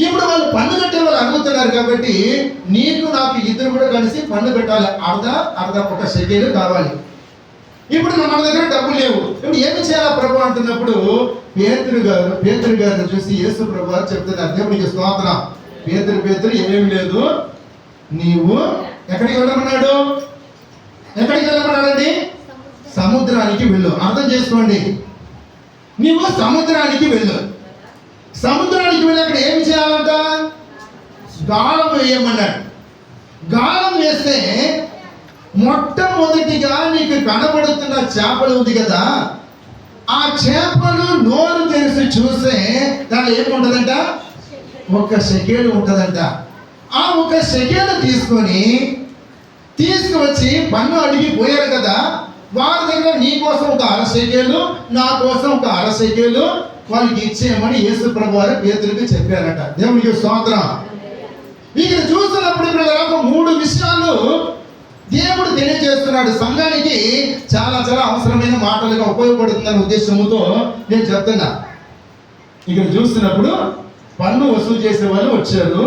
ఇప్పుడు వాళ్ళు పన్ను కట్టే వాళ్ళు అడుగుతున్నారు కాబట్టి నీకు నాకు ఇద్దరు కూడా కలిసి పన్ను కట్టాలి, అర్ధ 1 షెకెలు కావాలి. ఇప్పుడు మన దగ్గర డబ్బులు లేవు, ఇప్పుడు ఏమి చేయాలా ప్రభు అంటున్నప్పుడు పేతురు గారిని చూసి యేసు ప్రభు వారు చెప్తున్నారు, దేవునికి స్తోత్రం. పేతురు ఏమేమి లేదు, నీవు ఎక్కడికి వెళ్ళమన్నాడు? ఎక్కడికి వెళ్ళమన్నాడండి? సముద్రానికి వెళ్ళు. అర్థం చేసుకోండి, నీవు సముద్రానికి వెళ్ళు. సముద్రానికి వెళ్ళి అక్కడ ఏం చేయాలంట? గాలం వేయమన్నాడు. గాలం వేస్తే మొట్టమొదటిగా నీకు కనబడుతున్న చేపలు ఉంది కదా, ఆ చేపలు నోరు తెరిచి చూస్తే దాంట్లో ఏముంటదంట? 1 షెకెలు ఉంటదంట. ఆ 1 షెకెలు తీసుకువచ్చి పన్ను అడిగి పోయారు కదా, వారి దగ్గర నీ కోసం 1/2 షెకెలు, నా కోసం 1/2 షెకెలు వాళ్ళకి ఇచ్చేయమని యేసు ప్రభు వారు పేతురుకి చెప్పారట. దేవునికి స్తోత్రం. ఇక్కడ చూస్తున్నప్పుడు ఇక్కడ 3 విషయాలు దేవుడు తెలియజేస్తున్నాడు. సంఘానికి చాలా చాలా అవసరమైన మాటలుగా ఉపయోగపడుతుందనే ఉద్దేశంతో నేను చెప్తున్నా. ఇక్కడ చూస్తున్నప్పుడు పన్ను వసూలు చేసే వాళ్ళు వచ్చారు.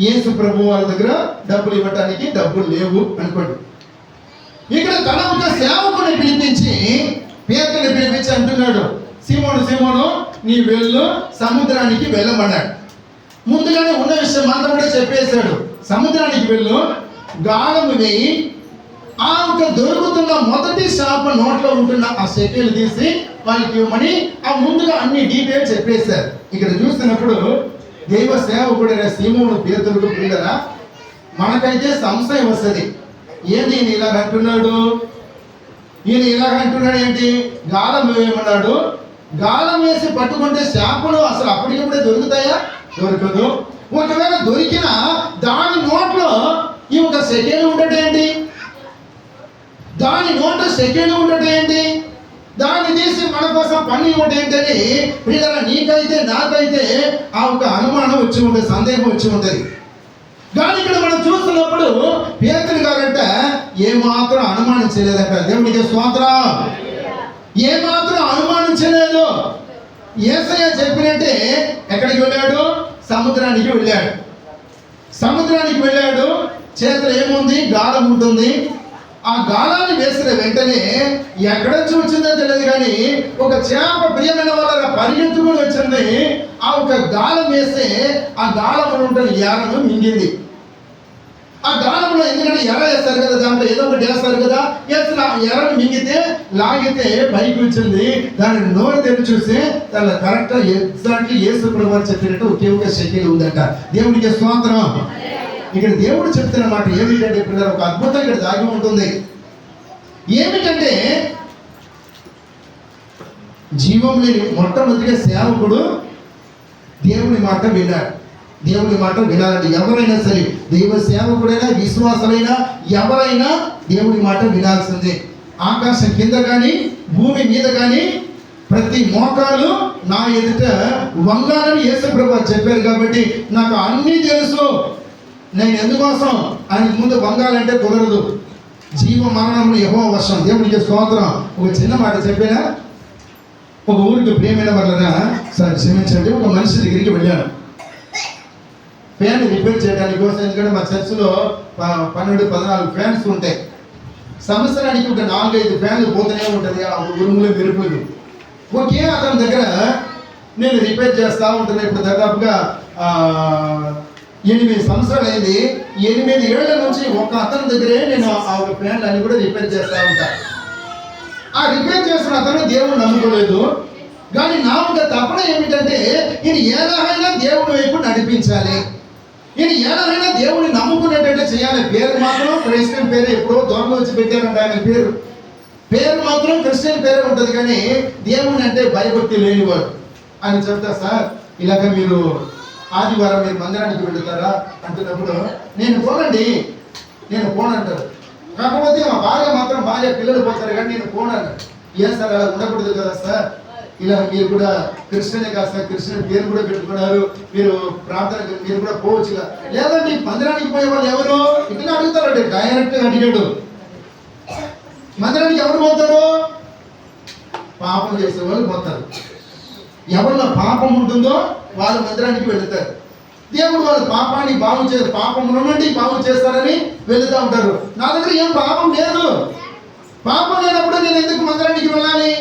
యేసు ప్రభు వారి దగ్గర డబ్బులు ఇవ్వటానికి డబ్బులు లేవు అనుకోండి. ఇక్కడ తన ఒక సేవకుని పిలిపించి, పేతురుని పిలిపించి అంటున్నాడు, సీమోను నీ వెళ్ళు, సముద్రానికి వెళ్ళమన్నాడు. ముందుగానే ఉన్న విషయం అంతా కూడా చెప్పేశాడు. సముద్రానికి వెళ్ళు, గాలము వేయి, ఆ ఒక దొరుకుతున్న మొదటి చేప నోట్లో ఉంటున్న ఆ షెకెలు తీసి వాళ్ళకి ఇవ్వమని ఆ ముందుగా అన్ని డీటెయిల్స్ చెప్పేశారు. ఇక్కడ చూస్తున్నప్పుడు దైవ సేవకుడైన సీమోను పేతురుకు పిల్లరా, మనకైతే సంశయం వస్తుంది, ఏంటి ఈయన ఇలాగ అంటున్నాడు, ఏంటి? గాలం వేయమన్నాడు. గాలం వేసి పట్టుకుంటే చేపలు అసలు అప్పటికప్పుడే దొరుకుతాయా? దొరకదు. ఒకవేళ దొరికినా దాని నోట్లో ఈ 1 షెకెలు ఉండటేంటి? దాని నోట్లో షెకెలు ఉండటేంటి? దాన్ని తీసి మన కోసం పన్ను ఇవ్వటం ఏంటని పిల్లల నీకైతే నాకైతే ఆ ఒక అనుమానం వచ్చి ఉంటుంది, సందేహం వచ్చి ఉంటుంది. కానీ ఇక్కడ మనం చూస్తున్నప్పుడు పేతురు గారంట ఏమాత్రం అనుమానించలేదంట. దేవునికి స్తోత్రం. ఏమాత్రం అనుమానించలేదు. యేసయ్య చెప్పినట్టే ఎక్కడికి వెళ్ళాడు? సముద్రానికి వెళ్ళాడు. చేతిలో ఏముంది? గాలం ఉంటుంది. ఆ గాలాన్ని వేసిన వెంటనే ఎక్కడ నుంచి వచ్చిందో తెలియదు కానీ ఒక చేప ప్రియమైన వాళ్ళ పరిగెత్తుకుని వచ్చింది. ఆ ఒక గాలం వేస్తే ఆ గాలంలో ఉంటుంది ఎరను మింగింది. ఆ గాలంలో ఎందుకంటే ఎర వేస్తారు కదా, దాంట్లో ఏదో ఒకటి వేస్తారు కదా, వేసిన ఎరను మింగితే లాగితే పైకి వచ్చింది. దాన్ని నోరు తెరిచి చూస్తే దానిలో కరెక్ట్గా ఎగ్జాక్ట్లీ యేసు ప్రభువు చెప్పినట్టు ఒకే ఒక శక్తి ఉందంట. దేవుడికి స్తోత్రం. ఇక్కడ దేవుడు చెప్తున్న మాట ఏమిటంటే పిల్లలు ఒక అద్భుతం ఇక్కడ దాగి ఉంటుంది. ఏమిటంటే జీవం లేని మొట్టమొదటిగా సేవకుడు దేవుని మాట విన్నాడు. దేవుని మాట వినాలండి. ఎవరైనా సరే, దైవ సేవకుడైనా విశ్వాసులైనా ఎవరైనా దేవుని మాట వినాల్సిందే. ఆకాశం కింద కానీ భూమి మీద కానీ ప్రతి మోకాలు నా ఎదుట వంగాలని యేసు ప్రభువు చెప్పారు. కాబట్టి నాకు అన్నీ తెలుసు, నేను ఎందుకోసం ఆయన ముందు వంగాలంటే కుదరదు. జీవ మరణంలో యెహోవా వశం. దేవునికి స్తోత్రం. ఒక చిన్న మాట చెప్పినా, ఒక ఊరికి ప్రియమైన వల్ల సార్ క్షమించండి, ఒక మనిషి దగ్గరికి వెళ్ళాను ఫ్యాన్ రిపేర్ చేయడానికి కోసం. ఎందుకంటే మా చర్చిలో 12-14 ఫ్యాన్స్ ఉంటాయి. సంవత్సరానికి ఒక 4-5 ఫ్యాన్లు పోతూనే ఉంటుంది. ఆ ఉరుములు మెరుపులు. ఒకే అతని దగ్గర నేను రిపేర్ చేస్తూ ఉంటున్నాను. ఇప్పుడు దాదాపుగా 8 సంవత్సరాలు అయింది. 8 ఏళ్ల నుంచి ఒక అతని దగ్గరే నేను ఆ ఒక ఫ్యాన్లు అన్ని కూడా రిపేర్ చేస్తూ ఉంటాను. ఆ రిపేర్ చేసిన అతను దేవుడు నమ్ముకోలేదు. కానీ నా ఒక తపన ఏమిటంటే ఈయన ఏదైనా దేవుడి వైపు నడిపించాలి, ఈయన ఏదైనా దేవుడిని నమ్ముకునేటట్టు చేయాలి. పేరు మాత్రం క్రిస్టియన్ పేరు, ఎప్పుడో దొంగ వచ్చి పెట్టారంట ఆయన పేరు మాత్రం క్రిస్టియన్ పేరే ఉంటుంది, కానీ దేవుని అంటే భయభక్తి లేనివాడు అని చెప్తా. సార్ ఇలాగ మీరు ఆదివారం మీరు మందిరానికి వెళ్తారా అంటున్నప్పుడు నేను పోనంటారు. కాకపోతే మా భార్య మాత్రం పిల్లలు పోతారు కానీ నేను పోనన్నాడు. ఏం సార్ అలా ఉండకూడదు కదా సార్, ఇలా మీరు కూడా క్రిస్టియనే కాదు సార్, క్రిస్టియన్ పేరు కూడా పెట్టుకున్నారు, మీరు ప్రార్థనకు మీరు కూడా పోవచ్చు. లేదండి మందిరానికి పోయే వాళ్ళు ఎవరు ఇట్లా అడుగుతారండి. డైరెక్ట్ అడిగాడు, మందిరానికి ఎవరు పోతారు? పాపం చేసే వాళ్ళు పోతారు. ఎవరిలో పాపం ఉంటుందో వాళ్ళు మందిరానికి వెళుతారు. దేవుడు వాళ్ళ పాపాన్ని పాపం నుండి బాగు చేస్తారని వెళుతూ ఉంటారు. నా దగ్గర ఏం పాపం లేదు. పాపం లేనప్పుడు నేను ఎందుకు మందిరానికి వెళ్ళాలి?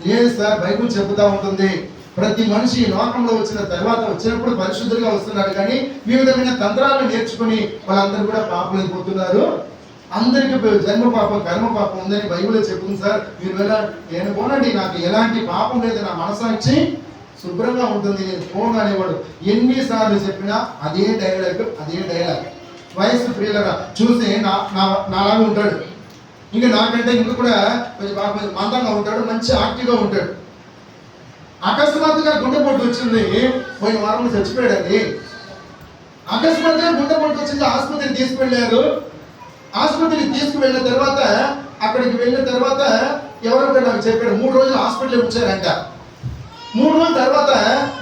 లేదు సార్, బైబిల్ చెబుతూ ఉంటుంది ప్రతి మనిషి లోకంలో వచ్చిన తర్వాత వచ్చినప్పుడు పరిశుద్ధులుగా వస్తున్నారు, కానీ వివిధమైన తంత్రాలను నేర్చుకుని వాళ్ళందరూ కూడా పాపలైపోతున్నారు. అందరికీ జన్మ పాపం కర్మ పాపం ఉందని బైబిల్లో చెప్తుంది సార్. మీరు నేను పోనండి, నాకు ఎలాంటి పాపం లేదు, నా మనసాక్షి శుభ్రంగా ఉంటుంది, నేను పోను అనేవాడు. ఎన్నిసార్లు చెప్పినా అదే డైలాగ్. వయసు ప్రియులరా చూస్తే నాలాగా ఉంటాడు. ఇంకా నాకంటే ఇంకా కూడా కొంచెం బాగా మందంగా ఉంటాడు, మంచి యాక్టివ్గా ఉంటాడు. అకస్మాత్తుగా గుండెపోటు వచ్చింది, పోయిన వారంలో చచ్చిపోయాడండి. అకస్మాత్తుగా గుండెపోటు వచ్చింది, ఆసుపత్రికి తీసుకువెళ్ళారు. ఆసుపత్రికి తీసుకువెళ్ళిన తర్వాత అక్కడికి వెళ్ళిన తర్వాత ఎవరో నాకు చెప్పాడు, 3 రోజులు హాస్పిటల్లో ఉంచారంట. 3 రోజుల తర్వాత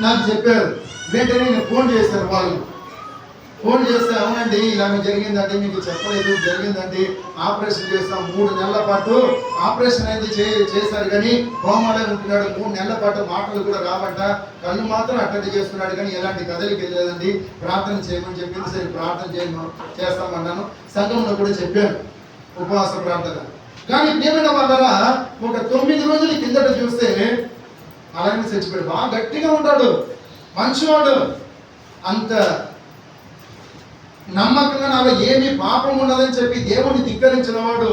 నాకు చెప్పారు. వెంటనే నేను ఫోన్ చేశాను. వాళ్ళు ఫోన్ చేస్తే అవునండి ఇలాగ జరిగిందండి, మీకు చెప్పలేదు, జరిగిందండి, ఆపరేషన్ చేస్తాం. 3 నెలల పాటు ఆపరేషన్ అయితే చేశారు కానీ కోమాలో ఉంటున్నాడు. 3 నెలల పాటు మాటలు కూడా రావంట, కళ్ళు మాత్రం అట్టడి చేస్తున్నాడు కానీ ఎలాంటి కదలిక వెళ్ళలేదండి, ప్రార్థన చేయమని చెప్పింది. సరే ప్రార్థన చేస్తామన్నాను. సంఘంలో కూడా చెప్పాను ఉపవాస ప్రార్థన. కానీ ప్రియమైన వాళ్ళ ఒక 9 రోజుల కిందట చూస్తే అలాగే చచ్చిపోయాడు. బాగా గట్టిగా ఉంటాడు, మంచివాడు, అంత నమ్మకంగా నాలో ఏమీ పాపం ఉన్నదని చెప్పి దేవుడిని ధిక్కరించిన వాడు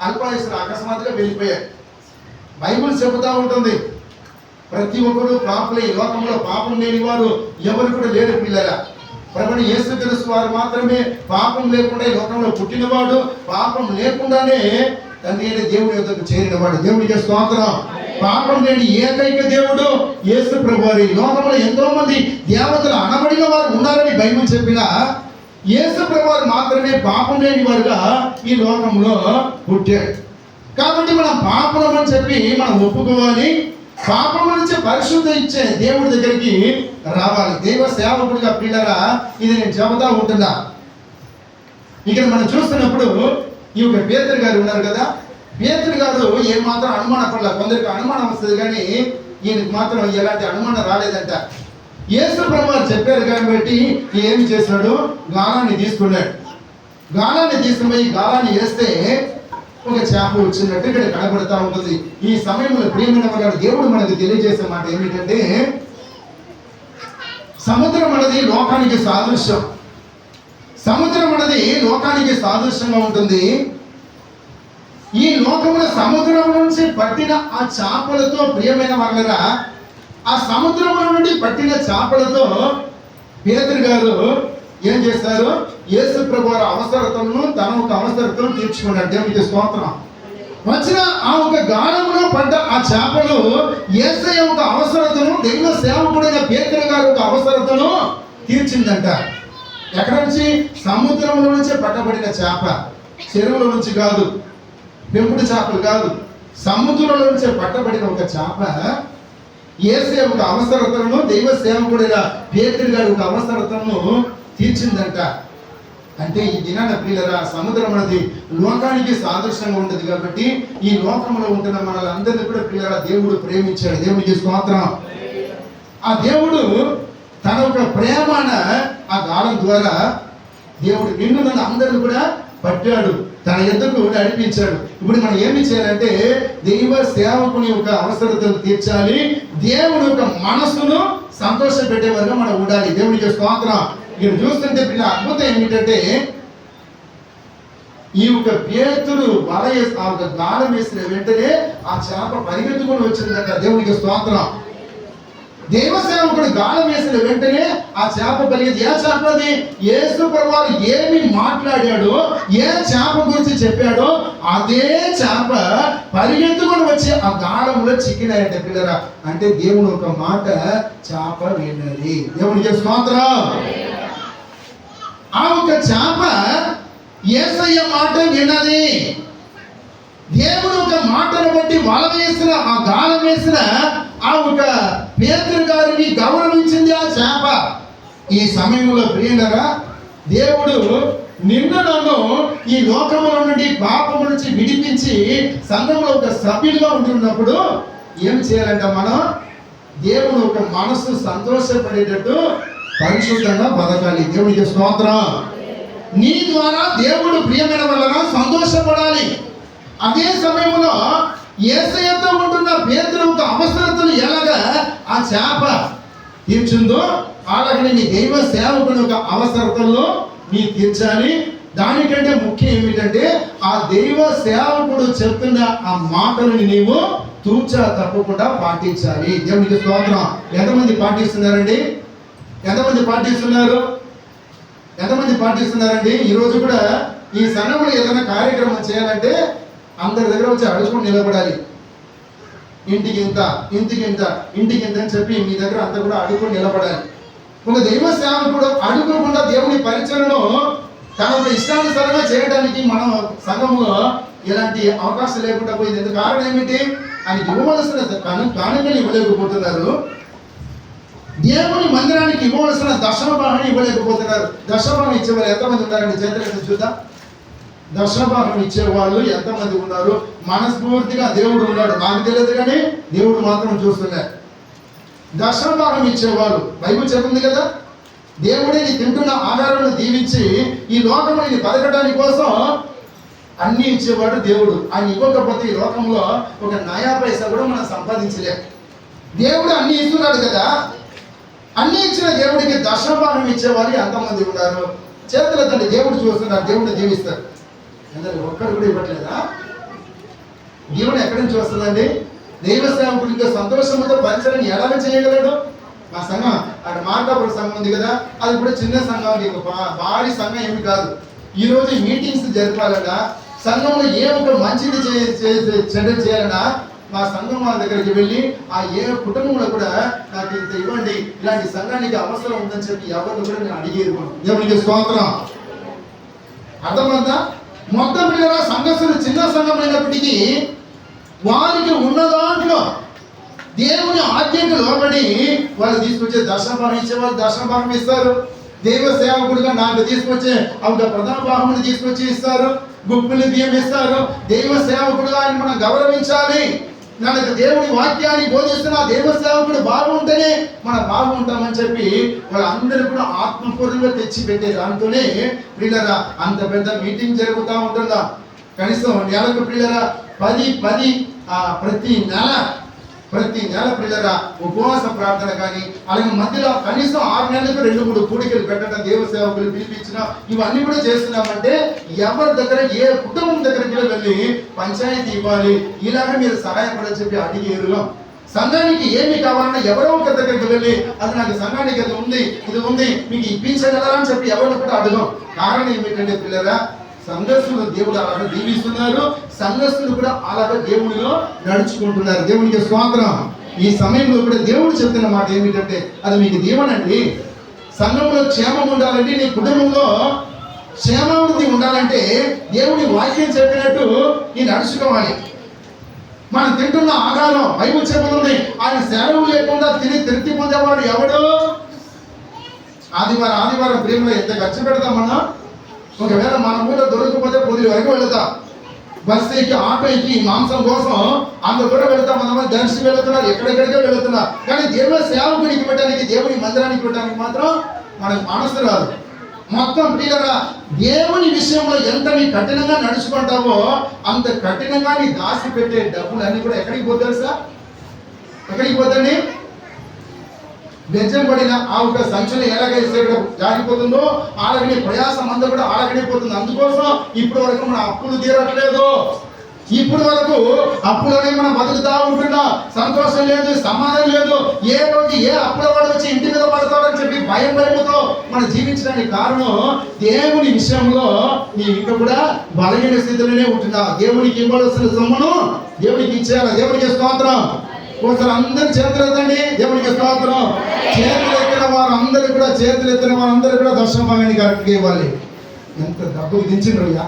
అల్పాయుసులో అకస్మాత్తుగా వెళ్ళిపోయాడు. బైబిల్ చెబుతూ ఉంటుంది ప్రతి ఒక్కరు పాపులే, ఈ లోకంలో పాపం లేని వారు ఎవరు కూడా లేరు పిల్లగా. ప్రభువైన యేసుక్రీస్తు వారు మాత్రమే పాపం లేకుండా ఈ లోకంలో పుట్టినవాడు, పాపం లేకుండానే తండ్రి అయిన దేవుని యొద్దకు చేరినవాడు. దేవునికి స్తోత్రం. పాపం లేని ఏకైక దేవుడు యేసు ప్రభువారు. ఈ లోకంలో ఎంతో మంది దేవతలు అనబడిన వారు ఉన్నారని బైబిల్ చెప్పిన యేసు ప్రభువారు మాత్రమే పాపం లేని వారుగా ఈ లోకంలో పుట్టాడు. కాబట్టి మనం పాపం అని చెప్పి మనం ఒప్పుకోవాలి. పాపం నుంచి పరిశుద్ధ ఇచ్చే దేవుడి దగ్గరికి రావాలి. దైవ సేవకుడిగా పిల్లరా ఇది నేను చెబుతా ఉంటున్నా. ఇక్కడ మనం చూస్తున్నప్పుడు ఈ యొక్క పేతురు గారు ఉన్నారు కదా, పేతురు గారు ఏమాత్రం అనుమానం పడలే. కొందరికి అనుమానం వస్తుంది కానీ ఈయనకి మాత్రం ఎలాంటి అనుమానం రాలేదంట. యేసు ప్రభువు చెప్పారు కాబట్టి ఏమి చేశాడు, గాలాన్ని తీసుకున్నాడు. గాలాన్ని తీసుకుని గాలాన్ని వేస్తే ఒక చేప వచ్చినట్టు ఇక్కడ కనబడతా ఉంటుంది. ఈ సమయంలో ప్రియమైన వారు దేవుడు మనకు తెలియజేసే మాట ఏమిటంటే, సముద్రం అనేది లోకానికి సాదృశ్యం. సముద్రం అనేది లోకానికి సాదృశ్యంగా ఉంటుంది. ఈ లోకముల సముద్రం నుంచి పట్టిన ఆ చేపలతో ప్రియమైన వాళ్ళరా, ఆ సముద్రం నుండి పట్టిన చేపలతో పేతురు గారు ఏం చేశారు? యేసు ప్రభు వారి అవసరతలను తన ఒక అవసరతను తీర్చుకున్నాడు. దేవునికి స్తోత్రం. వచ్చిన ఆ ఒక గాఢములో పడ్డ ఆ చేపలు యేసయ్య ఒక అవసరతను, దైవ సేవకుడైన పేతురు గారు ఒక అవసరతను తీర్చిందంట. ఎక్కడ నుంచి? సముద్రంలో నుంచి పట్టబడిన చేప, చెరువుల నుంచి కాదు, పెంపుడు చేపలు కాదు, సముద్రంలో నుంచి పట్టబడిన ఒక చేప యేసయ్య ఒక అవసరతను, దైవ సేవకుడైన పేతురు గారు ఒక అవసరతను తీర్చిందంట. అంటే ఈ దినాన ప్రియులరా, సముద్రం అనేది లోకానికి సాదృశ్యంగా ఉంటుంది కాబట్టి ఈ లోకంలో ఉంటున్న మనలందరినీ కూడా ప్రియులరా దేవుడు ప్రేమించాడు. దేవునికి స్తోత్రం. ఆ దేవుడు తన ఒక ప్రేమన ఆ గాలం ద్వారా దేవుడు నిన్ను నన్ను అందరిని కూడా పట్టాడు, తన ఎద్దుకు నడిపించాడు. ఇప్పుడు మనం ఏమి చేయాలంటే దైవ సేవకుని యొక్క అవసరతను తీర్చాలి, దేవుని యొక్క మనసును సంతోష పెట్టేవారుగా మనం ఉండాలి. దేవునికి స్తోత్రం. ఇక్కడ చూస్తుంటే పిల్ల అద్భుతం ఏమిటంటే, ఈ యొక్క పేతురు వల ఆ ఒక గాలం వేసిన వెంటనే ఆ చేప పరిగెత్తుకొని వచ్చిందట. దేవునికి స్తోత్రం. దైవ సేవకుడు గాలం వేసిన వెంటనే ఆ చేప పరిగెత్తి, ఏ చేప అది? యేసు ప్రభువు ఏమి మాట్లాడాడో, ఏ చేప గురించి చెప్పాడో అదే చేప పరిగెత్తుకొని వచ్చి ఆ గాలంలో చిక్కినాయట పిల్లరా. అంటే దేవుని ఒక మాట చేప విన్నది. దేవునికి స్తోత్రం. ఆ ఒక చేప యేసయ్య మాట విన్నది. దేవుడు ఒక మాటను బట్టి వల వేసిన ఆ గాలం వేసిన ఆ ఒక పేతురు గారిని గౌరవించింది ఆ చేప. ఈ సమయంలో ప్రియులరా, దేవుడు నిన్ను నన్ను ఈ లోకముల నుండి పాపము నుంచి విడిపించి సంఘంలో ఒక సభ్యులుగా ఉంటున్నప్పుడు ఏం చేయాలంట? మనం దేవుడు ఒక మనసు సంతోషపడేటట్టు పరిశుద్ధంగా బతకాలి. దేవునికి స్తోత్రం. నీ ద్వారా దేవుడు ప్రియమైన వలన సంతోషపడాలి. అదే సమయంలో యేసయ్యతో ఉంటున్న పేతురు ఒక అవసరతను ఎలాగా ఆ చేప తీర్చుందో అలాగనే నీ దైవ సేవకుని ఒక అవసరతల్లో నీ తీర్చాలి. దానికంటే ముఖ్యం ఏమిటంటే ఆ దైవ సేవకుడు చెప్తున్న ఆ మాటలను నీవు తూచా తప్పకుండా పాటించాలి. దేవునికి స్తోత్రం. ఎంతమంది పాటిస్తున్నారండి? ఎంతమంది పాటిస్తున్నారు? ఎంతమంది పాటిస్తున్నారండి? ఈరోజు కూడా ఈ సంఘంలో ఏదైనా కార్యక్రమం చేయాలంటే అందరి దగ్గర వచ్చి అడుగుకొని నిలబడాలి. ఇంటికి ఇంత, ఇంటికి ఇంత, ఇంటికి ఇంత అని చెప్పి మీ దగ్గర అంతా కూడా అడుగుకొని నిలబడాలి. ఒక దైవ సేవకుడు అడుగుకుండా దేవుని పరిచయలో తన ఇష్టానుసారంగా చేయడానికి మనం సంఘంలో ఎలాంటి అవకాశం లేకుండా పోయింది. ఎందుకు? కారణం ఏమిటి? ఆయన ఇవ్వవలసిన కానుకలు ఇవ్వలేకపోతున్నారు. దేవుని మందిరానికి ఇవ్వవలసిన దశమ భాగం ఇవ్వలేకపోతున్నారు. దశమ భాగం ఇచ్చేవాళ్ళు ఎంతమంది ఉన్నారండి? చేతులకి చూద్దాం. దశమ భాగం ఇచ్చేవాళ్ళు ఎంతమంది ఉన్నారు? మనస్ఫూర్తిగా దేవుడు ఉన్నాడు, నాకు తెలియదు కానీ దేవుడు మాత్రం చూస్తున్నాడు. దశమ భాగం ఇచ్చేవాళ్ళు బైబిల్ చెప్తుంది కదా, దేవుడే నీ తింటున్న ఆహారాన్ని దీవించి ఈ లోకముని బతకడానికి కోసం అన్ని ఇచ్చేవాడు దేవుడు. ఆయన ఇవ్వకపోతే ఈ లోకంలో ఒక నయా పైసా కూడా మనం సంపాదించలేం. దేవుడు అన్ని ఇస్తున్నాడు కదా. అన్ని ఇచ్చిన దేవుడికి దశభాగం ఇచ్చేవారు ఎంతమంది ఉన్నారు? చేతుల తండ్రి దేవుడు చూస్తున్నారు, దేవుడిని దీవిస్తారు. అందరు ఒక్కరు కూడా ఇవ్వట్లేదా? దేవుడు ఎక్కడి నుంచి వస్తుందండి? దైవ సేవకుడికి సంతోషంతో పరిచయం ఎలా చేయగలడు? మా సంఘం అక్కడ మార్కాపురం సంఘం ఉంది కదా, అది కూడా చిన్న సంఘం, భారీ సంఘం ఏమి కాదు. ఈరోజు మీటింగ్స్ జరపాలన్నా, సంఘంలో ఏ ఒక మంచిది చెడ్డ చేయాలన్నా మా సంఘం వాళ్ళ దగ్గరికి వెళ్ళి ఆ ఏ కుటుంబంలో కూడా నాకు ఇంత ఇవ్వండి, ఇలాంటి సంఘానికి అవసరం ఉందని చెప్పి ఎవరిని కూడా నేను అడిగేది. దేవునికి స్తోత్రం. అర్థమంతా మొత్తం పిల్లల సంఘస్థులు చిన్న సంఘం అయినప్పటికీ వారికి ఉన్న దాంట్లో దేవుని ఆజ్ఞకు లోబడి వాళ్ళు తీసుకొచ్చే దశభాగం ఇచ్చే వాళ్ళు దశభాగం ఇస్తారు. దైవ సేవకుడిగా నాకు తీసుకొచ్చే ఒక ప్రధాన భాగముని తీసుకొచ్చి ఇస్తారు. గుప్పిలి బియ్యం ఇస్తారు. దైవ సేవకుడుగా ఆయన మనం గౌరవించాలి. మనకు దేవుని వాక్యాన్ని బోధిస్తున్న దైవ సేవకుడు బాగుంటేనే మనం బాగుంటామని చెప్పి వాళ్ళందరూ కూడా ఆత్మపూర్వకంగా తెచ్చి పెట్టే దాంతోనే వీళ్ళరా అంత పెద్ద మీటింగ్ జరుగుతూ ఉంటుందా? కనీసం నెలకు పిల్లరా 10 ప్రతి నెల పిల్లరా ఉపవాస ప్రార్థన కానీ, అలాగే మధ్యలో కనీసం 6 నెలలకు 2-3 కూడికలు పెట్టడం, దేవ సేవకులు పిలిపించిన ఇవన్నీ కూడా చేస్తున్నామంటే ఎవరి దగ్గర ఏ కుటుంబం దగ్గరికి వెళ్ళి పంచాయతీ ఇవ్వాలి, ఇలాగ మీరు సహాయపడని చెప్పి అడిగి ఎరుగం. సంఘానికి ఏమి కావాలన్నా ఎవరో ఒకరి దగ్గరికి వెళ్ళి అది నాకు సంఘానికి అది ఉంది, ఇది ఉంది, మీకు ఇప్పించగలరా అని చెప్పి ఎవరిని కూడా అడగం. కారణం ఏమిటంటే పిల్లరా, సంఘస్థులు దేవుడు అలాగా దీవిస్తున్నారు, సంఘస్థులు కూడా అలాగా దేవుడిలో నడుచుకుంటున్నారు. దేవునికి స్తోత్రం. ఈ సమయంలో కూడా దేవుడు చెప్తున్న మాట ఏమిటంటే అది మీకు దీవెనండి. సంఘంలో క్షేమం ఉండాలంటే, నీ కుటుంబంలో క్షేమాభివృద్ధి ఉండాలంటే దేవుడి వాక్యం చెప్పినట్టు నీ నడుచుకోవాలి. మనం తింటున్న ఆహారం బైబిల్ చెబుతుంది, ఆయన సెలవు లేకుండా తిని తృప్తి పొందేవాడు ఎవడు? ఆదివారం ప్రేమలో ఎంత ఖర్చు పెడతాం మనం? ఒకవేళ మన ఊళ్ళో దొరకకపోతే పొద్దున వరకు వెళతాం, బస్సు ఎక్కి ఆటో ఎక్కి మాంసం కోసం అంత దూరం వెళతాం. కొంతమంది దర్శనం వెళుతున్నారు, ఎక్కడెక్కడికో వెళుతున్నారు. కానీ దేవుని సేవకునికి పెట్టడానికి, దేవుని మందిరానికి పెట్టడానికి మాత్రం మనకు మనసు రాదు. మొత్తం ప్రియులరా, దేవుని విషయంలో ఎంత నీ కఠినంగా నడుచుకుంటావో అంత కఠినంగా నీ దాసి పెట్టే డబ్బులు అన్ని కూడా ఎక్కడికి పోతారు సార్? ఎక్కడికి పోతండి? బెంచం పడిన ఆ ఒక సంచులు ఎలాగైతే జారిపోతుందో అలాగనే ప్రయాసం అంతా కూడా అలాగనే పోతుంది. అందుకోసం ఇప్పటి వరకు మన అప్పులు తీరట్లేదు. ఇప్పుడు వరకు అప్పులనే మనం బతుకుతా ఉంటున్నా, సంతోషం లేదు, సమాధానం లేదు. ఏ రోజు ఏ అప్పుల వాడు వచ్చి ఇంటి మీద పడతాడని చెప్పి భయంతో మనం జీవించడానికి కారణం దేవుని విషయంలో నీ ఇంకా కూడా బలహీన స్థితిలోనే ఉంటున్నా. దేవునికి ఇవ్వాల్సిన సొమ్మును దేవునికి ఇచ్చేయాలి. దేవునికి స్తోత్రం. ఒకసారి అందరు చేతులు ఎత్తండి. దేవునికి స్తోత్రం. చేతులు ఎత్తిన వారందరూ కూడా దర్శన భాగాన్ని కరెక్ట్గా ఇవ్వాలి. ఎంత డబ్బులు దించిండ్రయ్యా.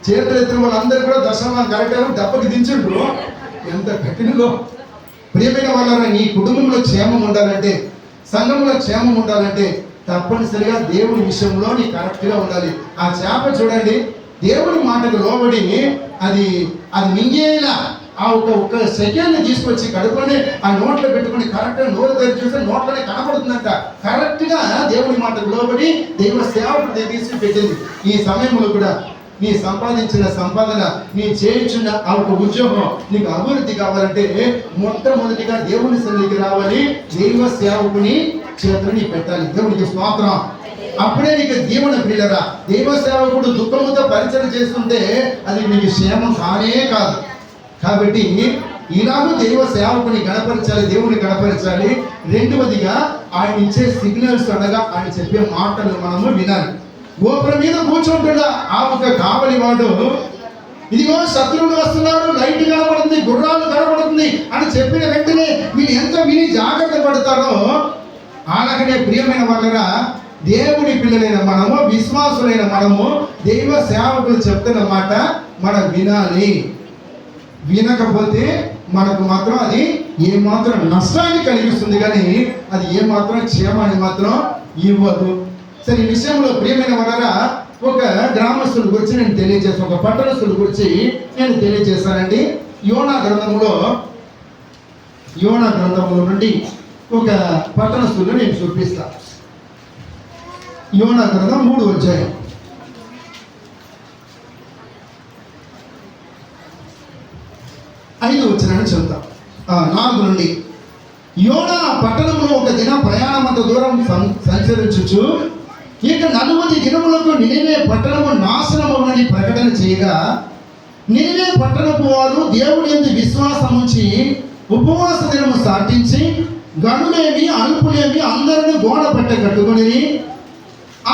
చేతులు ఎత్తిన వాళ్ళందరూ కూడా దర్శనం కరెక్ట్ డబ్బుకి దించుండ్రు. ఎంత కఠినలో ప్రియమైన వాళ్ళ, నీ కుటుంబంలో క్షేమం ఉండాలంటే, సంఘంలో క్షేమం ఉండాలంటే తప్పనిసరిగా దేవుని విషయంలో నీ కరెక్ట్గా ఉండాలి. ఆ చేప చూడండి, దేవుని మాటకు లోబడి అది మింగేలా ఆ ఒక్క సెకండ్ తీసుకొచ్చి కడుపుని ఆ నోట్లో పెట్టుకుని కరెక్ట్గా నోరు తెరిచి చూస్తే నోట్లోనే కనపడుతుందంట. కరెక్ట్గా దేవుని మాటకు లోబడి దైవ సేవకుడు తీసి పెట్టింది. ఈ సమయంలో కూడా నీ సంపాదించిన సంపాదన, నీ చేయించిన ఆ ఒక ఉద్యోగం నీకు అభివృద్ధి కావాలంటే మొట్టమొదటిగా దేవుని సన్నిధికి రావాలి, దైవ సేవకుని చేతుని పెట్టాలి. దేవునికి స్తోత్రం. అప్పుడే నీకు దీవెన ప్రియులరా. దైవ సేవకుడు దుఃఖముతో పరిచయం చేస్తుంటే అది నీకు క్షేమం కానే కాదు. కాబట్టి ఇలాగూ దైవ సేవకుని గణపరచాలి, దేవుని గణపరచాలి. రెండవదిగా ఆయన ఇచ్చే సిగ్నల్స్ అనగా ఆయన చెప్పే మాటలు మనము వినాలి. గోపురం మీద కూర్చుంటున్నా ఆ ఒక కావలి వాడు, ఇదిగో శత్రువులు వస్తున్నాడు, లైట్ కనబడుతుంది, గుర్రాలు కనబడుతుంది అని చెప్పిన వెంటనే వీళ్ళు ఎంత విని జాగ్రత్త పడతారో అలాగనే ప్రియమైన వాళ్ళగా దేవుని పిల్లలైన మనము, విశ్వాసులైన మనము దైవ సేవకులు చెప్తున్న మాట మనం వినాలి. వినకపోతే మనకు మాత్రం అది ఏమాత్రం నష్టాన్ని కలిగిస్తుంది, కానీ అది ఏమాత్రం క్షేమాన్ని మాత్రం ఇవ్వదు. సరే, ఈ విషయంలో ప్రియమైన వాళ్ళరా ఒక గ్రామస్తుల గురించి నేను తెలియజేస్తాను, ఒక పట్టణస్తుల గురించి నేను తెలియజేస్తానండి. యోనా గ్రంథంలో నుండి ఒక పట్టణస్తులు నేను చూపిస్తాను. యోనా గ్రంథం 3వ అధ్యాయం 5వ వచనాన్ని చదువుతాం. 4 నుండి. యోనా పట్టణంలో ఒక దిన ప్రయాణమంత దూరం సంచరించుచు ఇక 40 దినములకు నినివే పట్టణము నాశనమవునని ప్రకటన చేయగా, నినివే పట్టణపు వారు దేవుని యందు విశ్వాసం ఉంచి ఉపవాస దినము సాటించి గనులేమి అల్పులేమి అందరిని గోడ పట్ట కట్టుకొని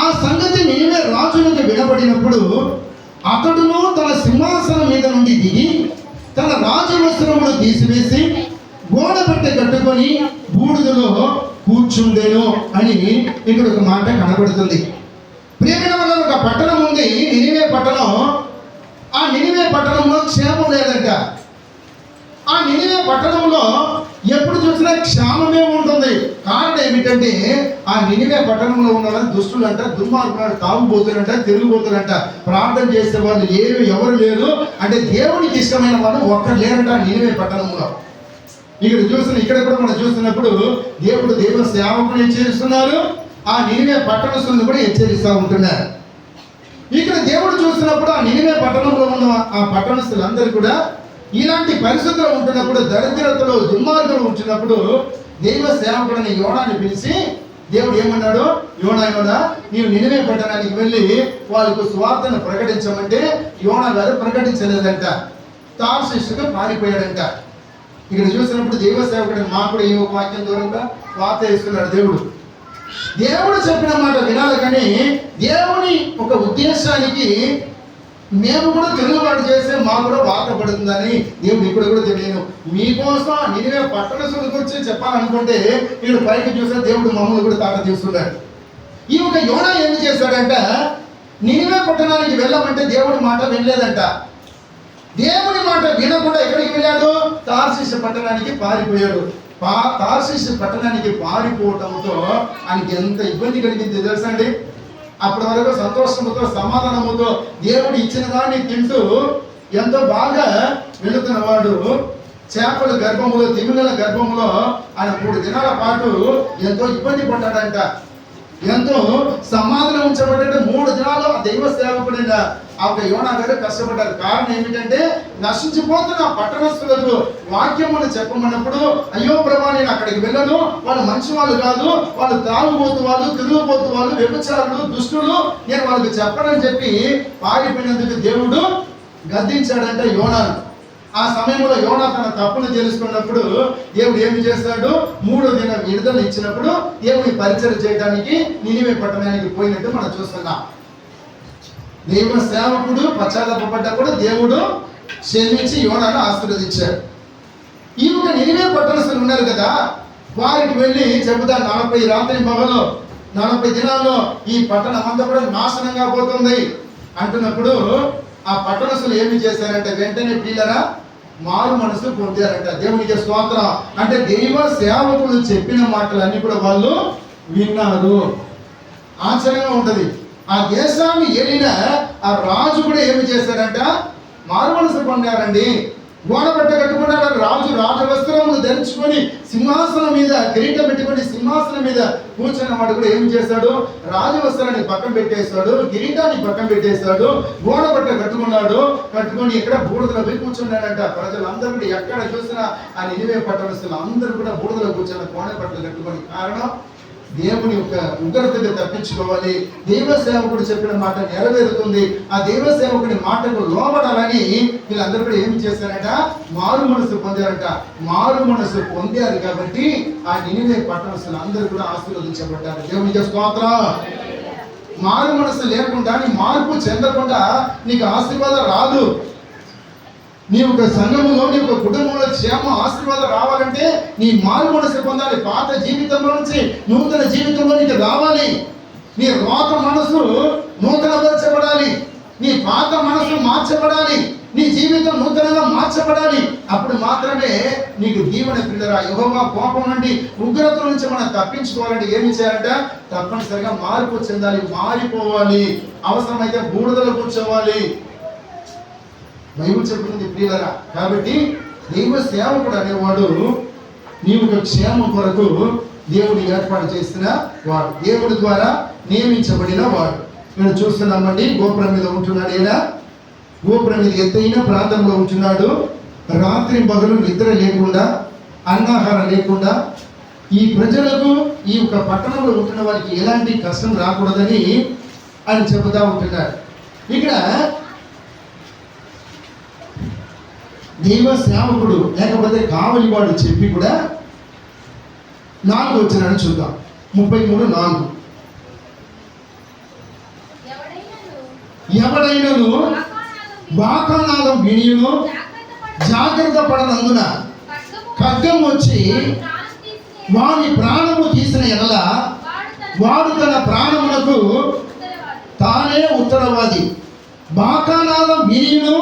ఆ సంగతి నినివే రాజులకు వినబడినప్పుడు అతడును తన సింహాసనం మీద నుండి దిగి తన రాజవస్త్రములు తీసివేసి గోడ పట్ట కట్టుకొని బూడిదలో కూర్చుండేను అని ఇక్కడ ఒక మాట కనబడుతుంది. ప్రియమైన వల్ల ఒక పట్టణం ఉంది, నినివే పట్టణం. ఆ నినివే పట్టణంలో క్షేమం లేదంట. ఆ నినివే పట్టణంలో ఎప్పుడు చూసినా క్షేమమే ఉంటుంది. కారణం ఏమిటంటే ఆ నినివే పట్టణంలో ఉన్న వాళ్ళు దుష్టులంట, దుర్మార్గులు, తాగుబోతులంట, తిరుగుబోతులంట, ప్రార్థన చేసే వాళ్ళు ఎవరు లేరు. అంటే దేవునికి ఇష్టమైన వాళ్ళు ఒక్కరు లేరంట నినివే పట్టణంలో. ఇక్కడ కూడా మనం చూస్తున్నప్పుడు దేవుడు దైవ సేవకుని హెచ్చరిస్తున్నారు, ఆ నినివే పట్టణస్తులను కూడా హెచ్చరిస్తూ ఉంటున్నారు. ఇక్కడ దేవుడు చూసినప్పుడు ఆ నినివే పట్టణంలో ఉన్న ఆ పట్టణస్థులందరూ కూడా ఇలాంటి పరిస్థితుల్లో ఉంటున్నప్పుడు, దరిద్రతలో దుర్మార్గంలో ఉంటున్నప్పుడు దైవ సేవకుడిని యోనాని పిలిచి దేవుడు ఏమన్నాడు, యోనా నీవు నినివే పట్టణానికి వెళ్ళి వాళ్ళకు స్వార్థను ప్రకటించమంటే యోనా గారు ప్రకటించలేదంట, తార్షీషుగా పారిపోయాడంట. ఇక్కడ చూసినప్పుడు దైవ సేవకుడిని మాకు కూడా ఈ వాక్యం దూరంగా వార్త ఇస్తున్నాడు దేవుడు. దేవుడు చెప్పిన మాట వినాలి, కానీ దేవుని ఒక ఉద్దేశానికి మేము కూడా తిరుగుబాటు చేస్తే మాకు కూడా వార్త పడుతుందని దేవుడు ఇప్పుడు కూడా తెలియను. మీకోసం నినివే పట్టణస్థుల గురించి చెప్పాలనుకుంటే ఇక్కడ పైకి చూస్తే దేవుడు మమ్మల్ని కూడా తాట తీస్తున్నాడు. ఈ ఒక యోనా ఏం చేశాడంట, నినివే పట్టణానికి వెళ్ళమంటే దేవుడి మాట వినలేదంట. దేవుని మాట వినకుండా ఎక్కడికి వెళ్ళాడు, తార్షీషు పట్టణానికి పారిపోయాడు. తార్షీషు పట్టణానికి పారిపోవటంతో ఆయనకి ఎంత ఇబ్బంది కలిగింది తెలుసా అండి. అప్పటి వరకు సంతోషముతో సమాధానముతో దేవుడు ఇచ్చిన దాన్ని తింటూ ఎంతో బాగా వెళుతున్న వాడు చేపల గర్భములో, తిమింగల గర్భంలో ఆయన 3 దినాల పాటు ఎంతో ఇబ్బంది పడ్డాడంట. ఎంతో సమాధానం ఉంచబడ్డాడు. 3 దినాలు ఆ దైవ సేవకుడైన ఆ యోనా గారు కష్టపడ్డారు. కారణం ఏమిటంటే నశించిపోతున్న పట్టణస్థులకు వాక్యమును చెప్పమన్నప్పుడు, అయ్యో ప్రభా నేను అక్కడికి వెళ్ళను, వాళ్ళు మంచి వాళ్ళు కాదు, వాళ్ళు తాగుబోతు వాళ్ళు, తిరుగుబోతు వాళ్ళు, వ్యభిచారులు, దుష్టులు, నేను వాళ్ళకి చెప్పనని చెప్పి పారిపోయినందుకు దేవుడు గద్దించాడంట యోనాను. ఆ సమయంలో యోనా తన తప్పును తెలుసుకున్నప్పుడు దేవుడు ఏమి చేస్తాడు, 3వ దినం విడుదల ఇచ్చినప్పుడు దేవుని పరిచయం చేయడానికి నినివే పట్టణానికి పోయినట్టు మనం చూస్తున్నాం. దైవ సేవకుడు పశ్చాత్తాపడ్డప్పుడు దేవుడు క్షమించి యోనాను ఆశీర్వదించాడు. ఈ ఒక నినివే పట్టణస్థులు ఉన్నారు కదా, వారికి వెళ్ళి చెబుతా 40 రాత్రి పగలు 40 దినాల్లో ఈ పట్టణం అంతా కూడా నాశనంగా పోతుంది అంటున్నప్పుడు ఆ పట్టణస్థులు ఏమి చేశారంటే వెంటనే ప్రియులరా మారు మనసు పొందారంట. దేవునికి స్తోత్రం. అంటే దైవ సేవకులు చెప్పిన మాటలన్నీ కూడా వాళ్ళు విన్నారు. ఆశ్చర్యంగా ఉంటది. ఆ దేశాన్ని ఏలిన ఆ రాజు కూడా ఏమి చేశారంట, మారు మనసు పొందారండి. గోడబట్ట కట్టుకున్నాడు రాజు, రాజవస్త్రములు ధరించుకొని సింహాసనం మీద కిరీటం పెట్టుకొని సింహాసనం మీద కూర్చున్న వాడు కూడా ఏం చేశాడు, రాజవస్త్రాన్ని పక్కన పెట్టేశాడు, కిరీటాన్ని పక్కన పెట్టేశాడు, గోడబట్ట కట్టుకొని ఎక్కడ బూడిదలో పోయి కూర్చున్నాడంట. ప్రజలందరూ కూడా ఎక్కడ చూసినా ఆ నినివే పట్టణస్థులు అందరూ కూడా బూడిదలో కూర్చున్న కోణ బట్టలు కట్టుకొని. కారణం దేవుని యొక్క ఉగ్రతను తప్పించుకోవాలి, దైవ సేవకుడు చెప్పిన మాట నెరవేరుతుంది, ఆ దైవ సేవకుడి మాటకు లోబడాలని వీళ్ళందరూ కూడా ఏమి చేశారంట, మారు మనసు పొందారంట. మారు మనసు పొందారు కాబట్టి ఆ నినివే పట్టణస్థులు అందరూ కూడా ఆశీర్వదించబడ్డారు. దేవునికి స్తోత్రం. మారు మనసు లేకుండా, నీ మార్పు చెందకుండా నీకు ఆశీర్వాదం రాదు. నీ యొక్క సంఘములో, నీ యొక్క కుటుంబంలో క్షేమ ఆశీర్వాదం రావాలంటే నీ మారు మనసు పొందాలి. పాత జీవితంలో నుంచి నూతన జీవితంలో నీకు రావాలి. నీ రోత మనసు నూతనపరచబడాలి, నీ పాత మనసు మార్చబడాలి, నీ జీవితం నూతనంగా మార్చబడాలి. అప్పుడు మాత్రమే నీకు దీవెన. పిల్లరా, యెహోవా కోపం నుండి, ఉగ్రత నుంచి మనం తప్పించుకోవాలంటే ఏమి చేయాలంట, తప్పనిసరిగా మార్పు చెందాలి, మారిపోవాలి, అవసరమైతే బూడిదలో కూర్చోవాలి. బైబిల్ చెప్తుంది ప్రియులరా. కాబట్టి దైవ సేవకుడు అనేవాడు నీవు క్షేమం కొరకు దేవుడు ఏర్పాటు చేసిన వాడు, దేవుడి ద్వారా నియమించబడిన వాడు. నేను చూస్తున్నామండి, గోపురం మీద ఉంటున్నాడు. ఈయన గోపురం మీద ఎత్తైన ప్రాంతంలో ఉంటున్నాడు. రాత్రి పగలు నిద్ర లేకుండా, అన్నాహారం లేకుండా ఈ ప్రజలకు, ఈ యొక్క పట్టణంలో ఉంటున్న వారికి ఎలాంటి కష్టం రాకూడదని ఆయన చెబుతా ఉంటున్నాడు. ఇక్కడ దైవ సేవకుడు లేకపోతే కావలి వాడు చెప్పి కూడా 4 వచ్చినాడు చూద్దాం. 33:4. ఎవడైనను వాకానాదం వినియును జాగ్రత్త పడనందున ఖడ్గం వచ్చి వాని ప్రాణము తీసిన ఎడల వాడు తన ప్రాణమునకు తానే ఉత్తరవాది. వాకానాదం వినియును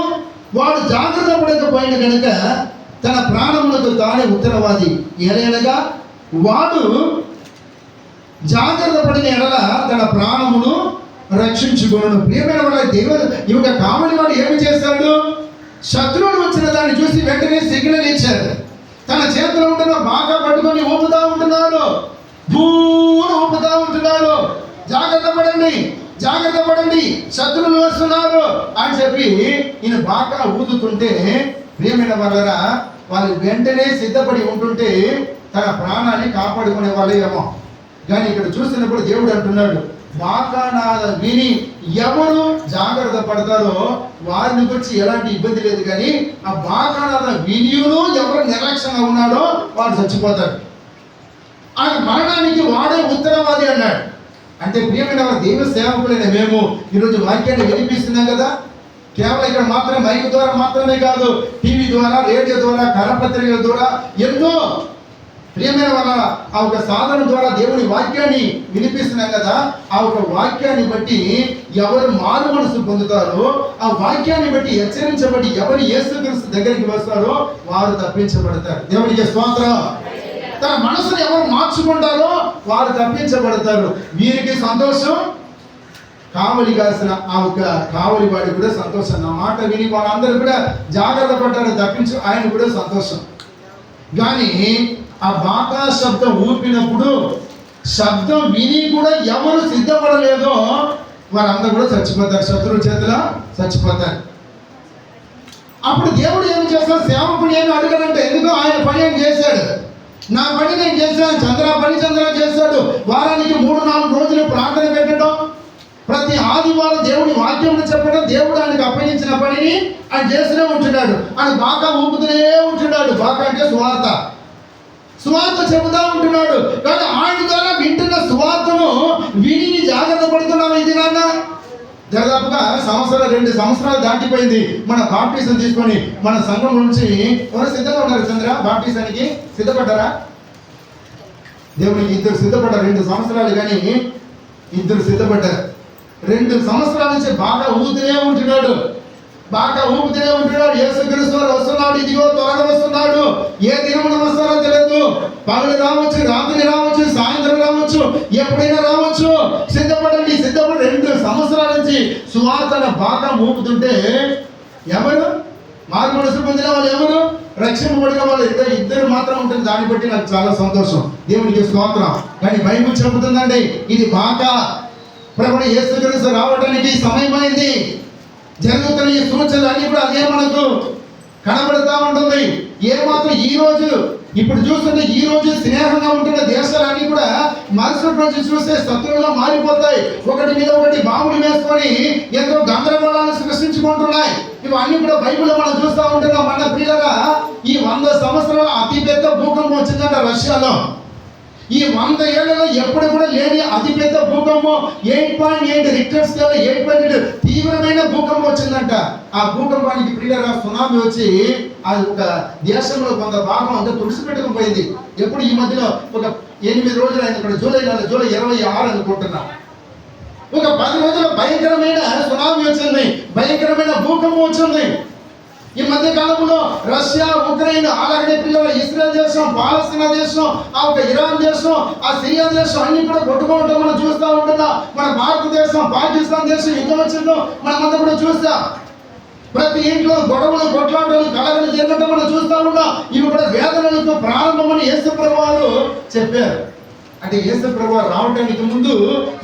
వాడు జాగ్రత్త పడకపోయిన కనుక తన ప్రాణములకు తానే ఉత్తరవాది. ఎలాగనగా వాడు జాగ్రత్త పడిన ఎడల తన ప్రాణమును రక్షించుకోను. ప్రియమైన వాళ్ళ దేవుడు ఈ యొక్క కావలి వాడు ఏమి చేస్తాడు, శత్రువులు వచ్చిన దాన్ని చూసి వెంటనే సిగ్నల్ ఇచ్చారు. తన చేతిలో ఉంటున్న బాగా పట్టుకొని ఊపుతా ఉంటున్నాడు, ఊపుతా ఉంటున్నాడు. జాగ్రత్త పడండి, జాగ్రత్త పడండి, శత్రువులు వస్తున్నారు అని చెప్పి ఈయన బాగా ఊదుతుంటే, ప్రియమైన వాళ్ళరా, వాళ్ళు వెంటనే సిద్ధపడి ఉంటుంటే తన ప్రాణాన్ని కాపాడుకునే వాళ్ళేమో. కానీ ఇక్కడ చూసినప్పుడు దేవుడు అంటున్నాడు, బాకానాద విని ఎవరు జాగ్రత్త పడతారో వారిని గురించి ఎలాంటి ఇబ్బంది లేదు, కానీ ఆ బాకానాద వినియును ఎవరు నిర్లక్ష్యంగా ఉన్నాడో వాడు చచ్చిపోతాడు. ఆ మరణానికి వాడే ఉత్తరవాది అన్నాడు. అంటే ప్రియమైన దైవ సేవకులైన మేము ఈరోజు వాక్యాన్ని వినిపిస్తున్నాం కదా. కేవలం ఇక్కడ మాత్రమే మైక్ ద్వారా మాత్రమే కాదు, టీవీ ద్వారా, రేడియో ద్వారా, కరపత్రికల ద్వారా, ఎన్నో ప్రియమైన వాళ్ళ ఆ ఒక సాధన ద్వారా దేవుని వాక్యాన్ని వినిపిస్తున్నాం కదా. ఆ ఒక వాక్యాన్ని బట్టి ఎవరు మారు మనసు పొందుతారో, ఆ వాక్యాన్ని బట్టి హెచ్చరించబడి ఎవరు యేసుక్రీస్తు దగ్గరికి వస్తారో వారు తప్పించబడతారు. దేవునికి స్తోత్రం. తన మనసును ఎవరు మార్చుకుంటారో వారు తప్పించబడతారు. వీరికి సంతోషం, కావలి కాసిన ఆ ఒక కావలి వాడికి కూడా సంతోషం. నా మాట విని వాళ్ళందరూ కూడా జాగ్రత్త పడ్డారు, తప్పించు ఆయన కూడా సంతోషం. కానీ ఆ బాకా శబ్దం ఊపినప్పుడు శబ్దం విని కూడా ఎవరు సిద్ధపడలేదో వారందరూ కూడా చచ్చిపోతారు, శత్రువు చేతిలో చచ్చిపోతారు. అప్పుడు దేవుడు ఏమి చేస్తాడు, సేవకుడు ఏమి అడగడంటే, ఎందుకో ఆయన పని ఏం చేశాడు, నా పని నేను చేశాను, చంద్ర చేశాడు. వారానికి 3-4 రోజులు ప్రార్థన పెట్టడం, ప్రతి ఆదివారం దేవుడి వాక్యం చెప్పడం, దేవుడు ఆయనకు అప్పగించిన పనిని ఆయన చేస్తూనే ఉంటున్నాడు. ఆయన బాగా ఊపుతూనే ఉంటున్నాడు. బాగా అంటే సువార్త చెబుతా ఉంటున్నాడు. కానీ ఆయన ద్వారా వింటున్న సువార్తను విని జాగ్రత్త పడుతున్నాము. ఇది నాన్న దాదాపుగా 2 సంవత్సరాలు దాటిపోయింది మన బాప్టిజం తీసుకొని. మన సంఘం నుంచి ఎవరు సిద్ధంగా ఉన్నారు చంద్ర? బాప్టిజానికి సిద్ధపడ్డారా? దేవునికి 2 సిద్ధపడ్డారు. 2 సంవత్సరాలు, కానీ 2 సిద్ధపడ్డారు. 2 సంవత్సరాల నుంచి బాగా ఊపుతూనే ఉంటున్నాడు. యేసుక్రీస్తు వస్తున్నాడు, ఇదిగో త్వరగా వస్తున్నాడు. ఏ దినమున వస్తారో తెలియదు. పగలు రావచ్చు, రాత్రి రావచ్చు, సాయంత్రం రావచ్చు, ఎప్పుడైనా రావచ్చు. సిద్ధపడండి. 2 సంవత్సరాల నుంచి సువార్తను బాగా ఊపుతుంటే ఎవరు మారు మనసు పొందిన వాళ్ళు, ఎవరు రక్షింపబడిన వాళ్ళు ఇద్దరు మాత్రం ఉంటుంది. దాన్ని బట్టి నాకు చాలా సంతోషం. దేవునికి స్తోత్రం. కానీ బైబిల్ చెబుతుందండి, ఇది బాగా ప్రభువు యేసుక్రీస్తు రావడానికి సమయమైంది. జరుగుతున్న ఈ సూచనలు అన్ని కూడా అదే మనకు కనబడుతూ ఉంటుంది. ఏమాత్రం ఈ రోజు ఇప్పుడు చూస్తుంటే ఈ రోజు స్నేహంగా ఉంటున్న దేశాలన్నీ కూడా మరుసటి రోజు చూస్తే శత్రువులుగా మారిపోతాయి. ఒకటి మీద ఒకటి బాంబులు వేసుకొని ఎంతో గందరగోళాలను సృష్టించుకుంటున్నాయి. ఇవన్నీ కూడా బైబిల్లో మనం చూస్తూ ఉంటున్నాం. మన పిల్లగా ఈ 100 సంవత్సరాల అతిపెద్ద భూకంపం వచ్చిందంట రష్యాలో. ఈ 100 ఏళ్లలో ఎప్పుడు కూడా లేని అతిపెద్ద భూకంపం 8.8 రిక్టర్ స్కేల్ 8.8 తీవ్రమైన భూకంపం వచ్చిందంట. ఆ భూకంపానికి ప్రియుల సునామీ వచ్చి అది ఒక దేశంలో కొంత భాగం అంతా తుడిసిపెట్టుకుని పోయింది. ఎప్పుడు ఈ మధ్యలో ఒక 8 రోజులు అయింది. ఇక్కడ జూలై 26 అనుకుంటున్నా. ఒక 10 రోజుల భయంకరమైన సునామీ వచ్చింది, భయంకరమైన భూకంపం వచ్చింది. ఈ మధ్య కాలంలో రష్యా, ఉక్రెయిన్, అలాగే పిల్లల ఇస్రాయల్ దేశం, పాలస్తీనా దేశం, ఆ ఒక ఇరాన్ దేశం, ఆ సిరియా దేశం అన్ని కూడా కొట్టుకోవటం మనం చూస్తూ ఉంటున్నాం. మన భారతదేశం, పాకిస్తాన్ దేశం యుద్ధం వచ్చిందో మనమంతా కూడా చూస్తాం. ప్రతి ఇంట్లో గొడవలు, కొట్లాటలు, కలగలు జరగడం మనం చూస్తూ ఉన్నాం. ఇవి కూడా వేదనలతో ప్రారంభమని యేసు ప్రభువారు చెప్పారు. అంటే యేసు ప్రభువారు రావడానికి ముందు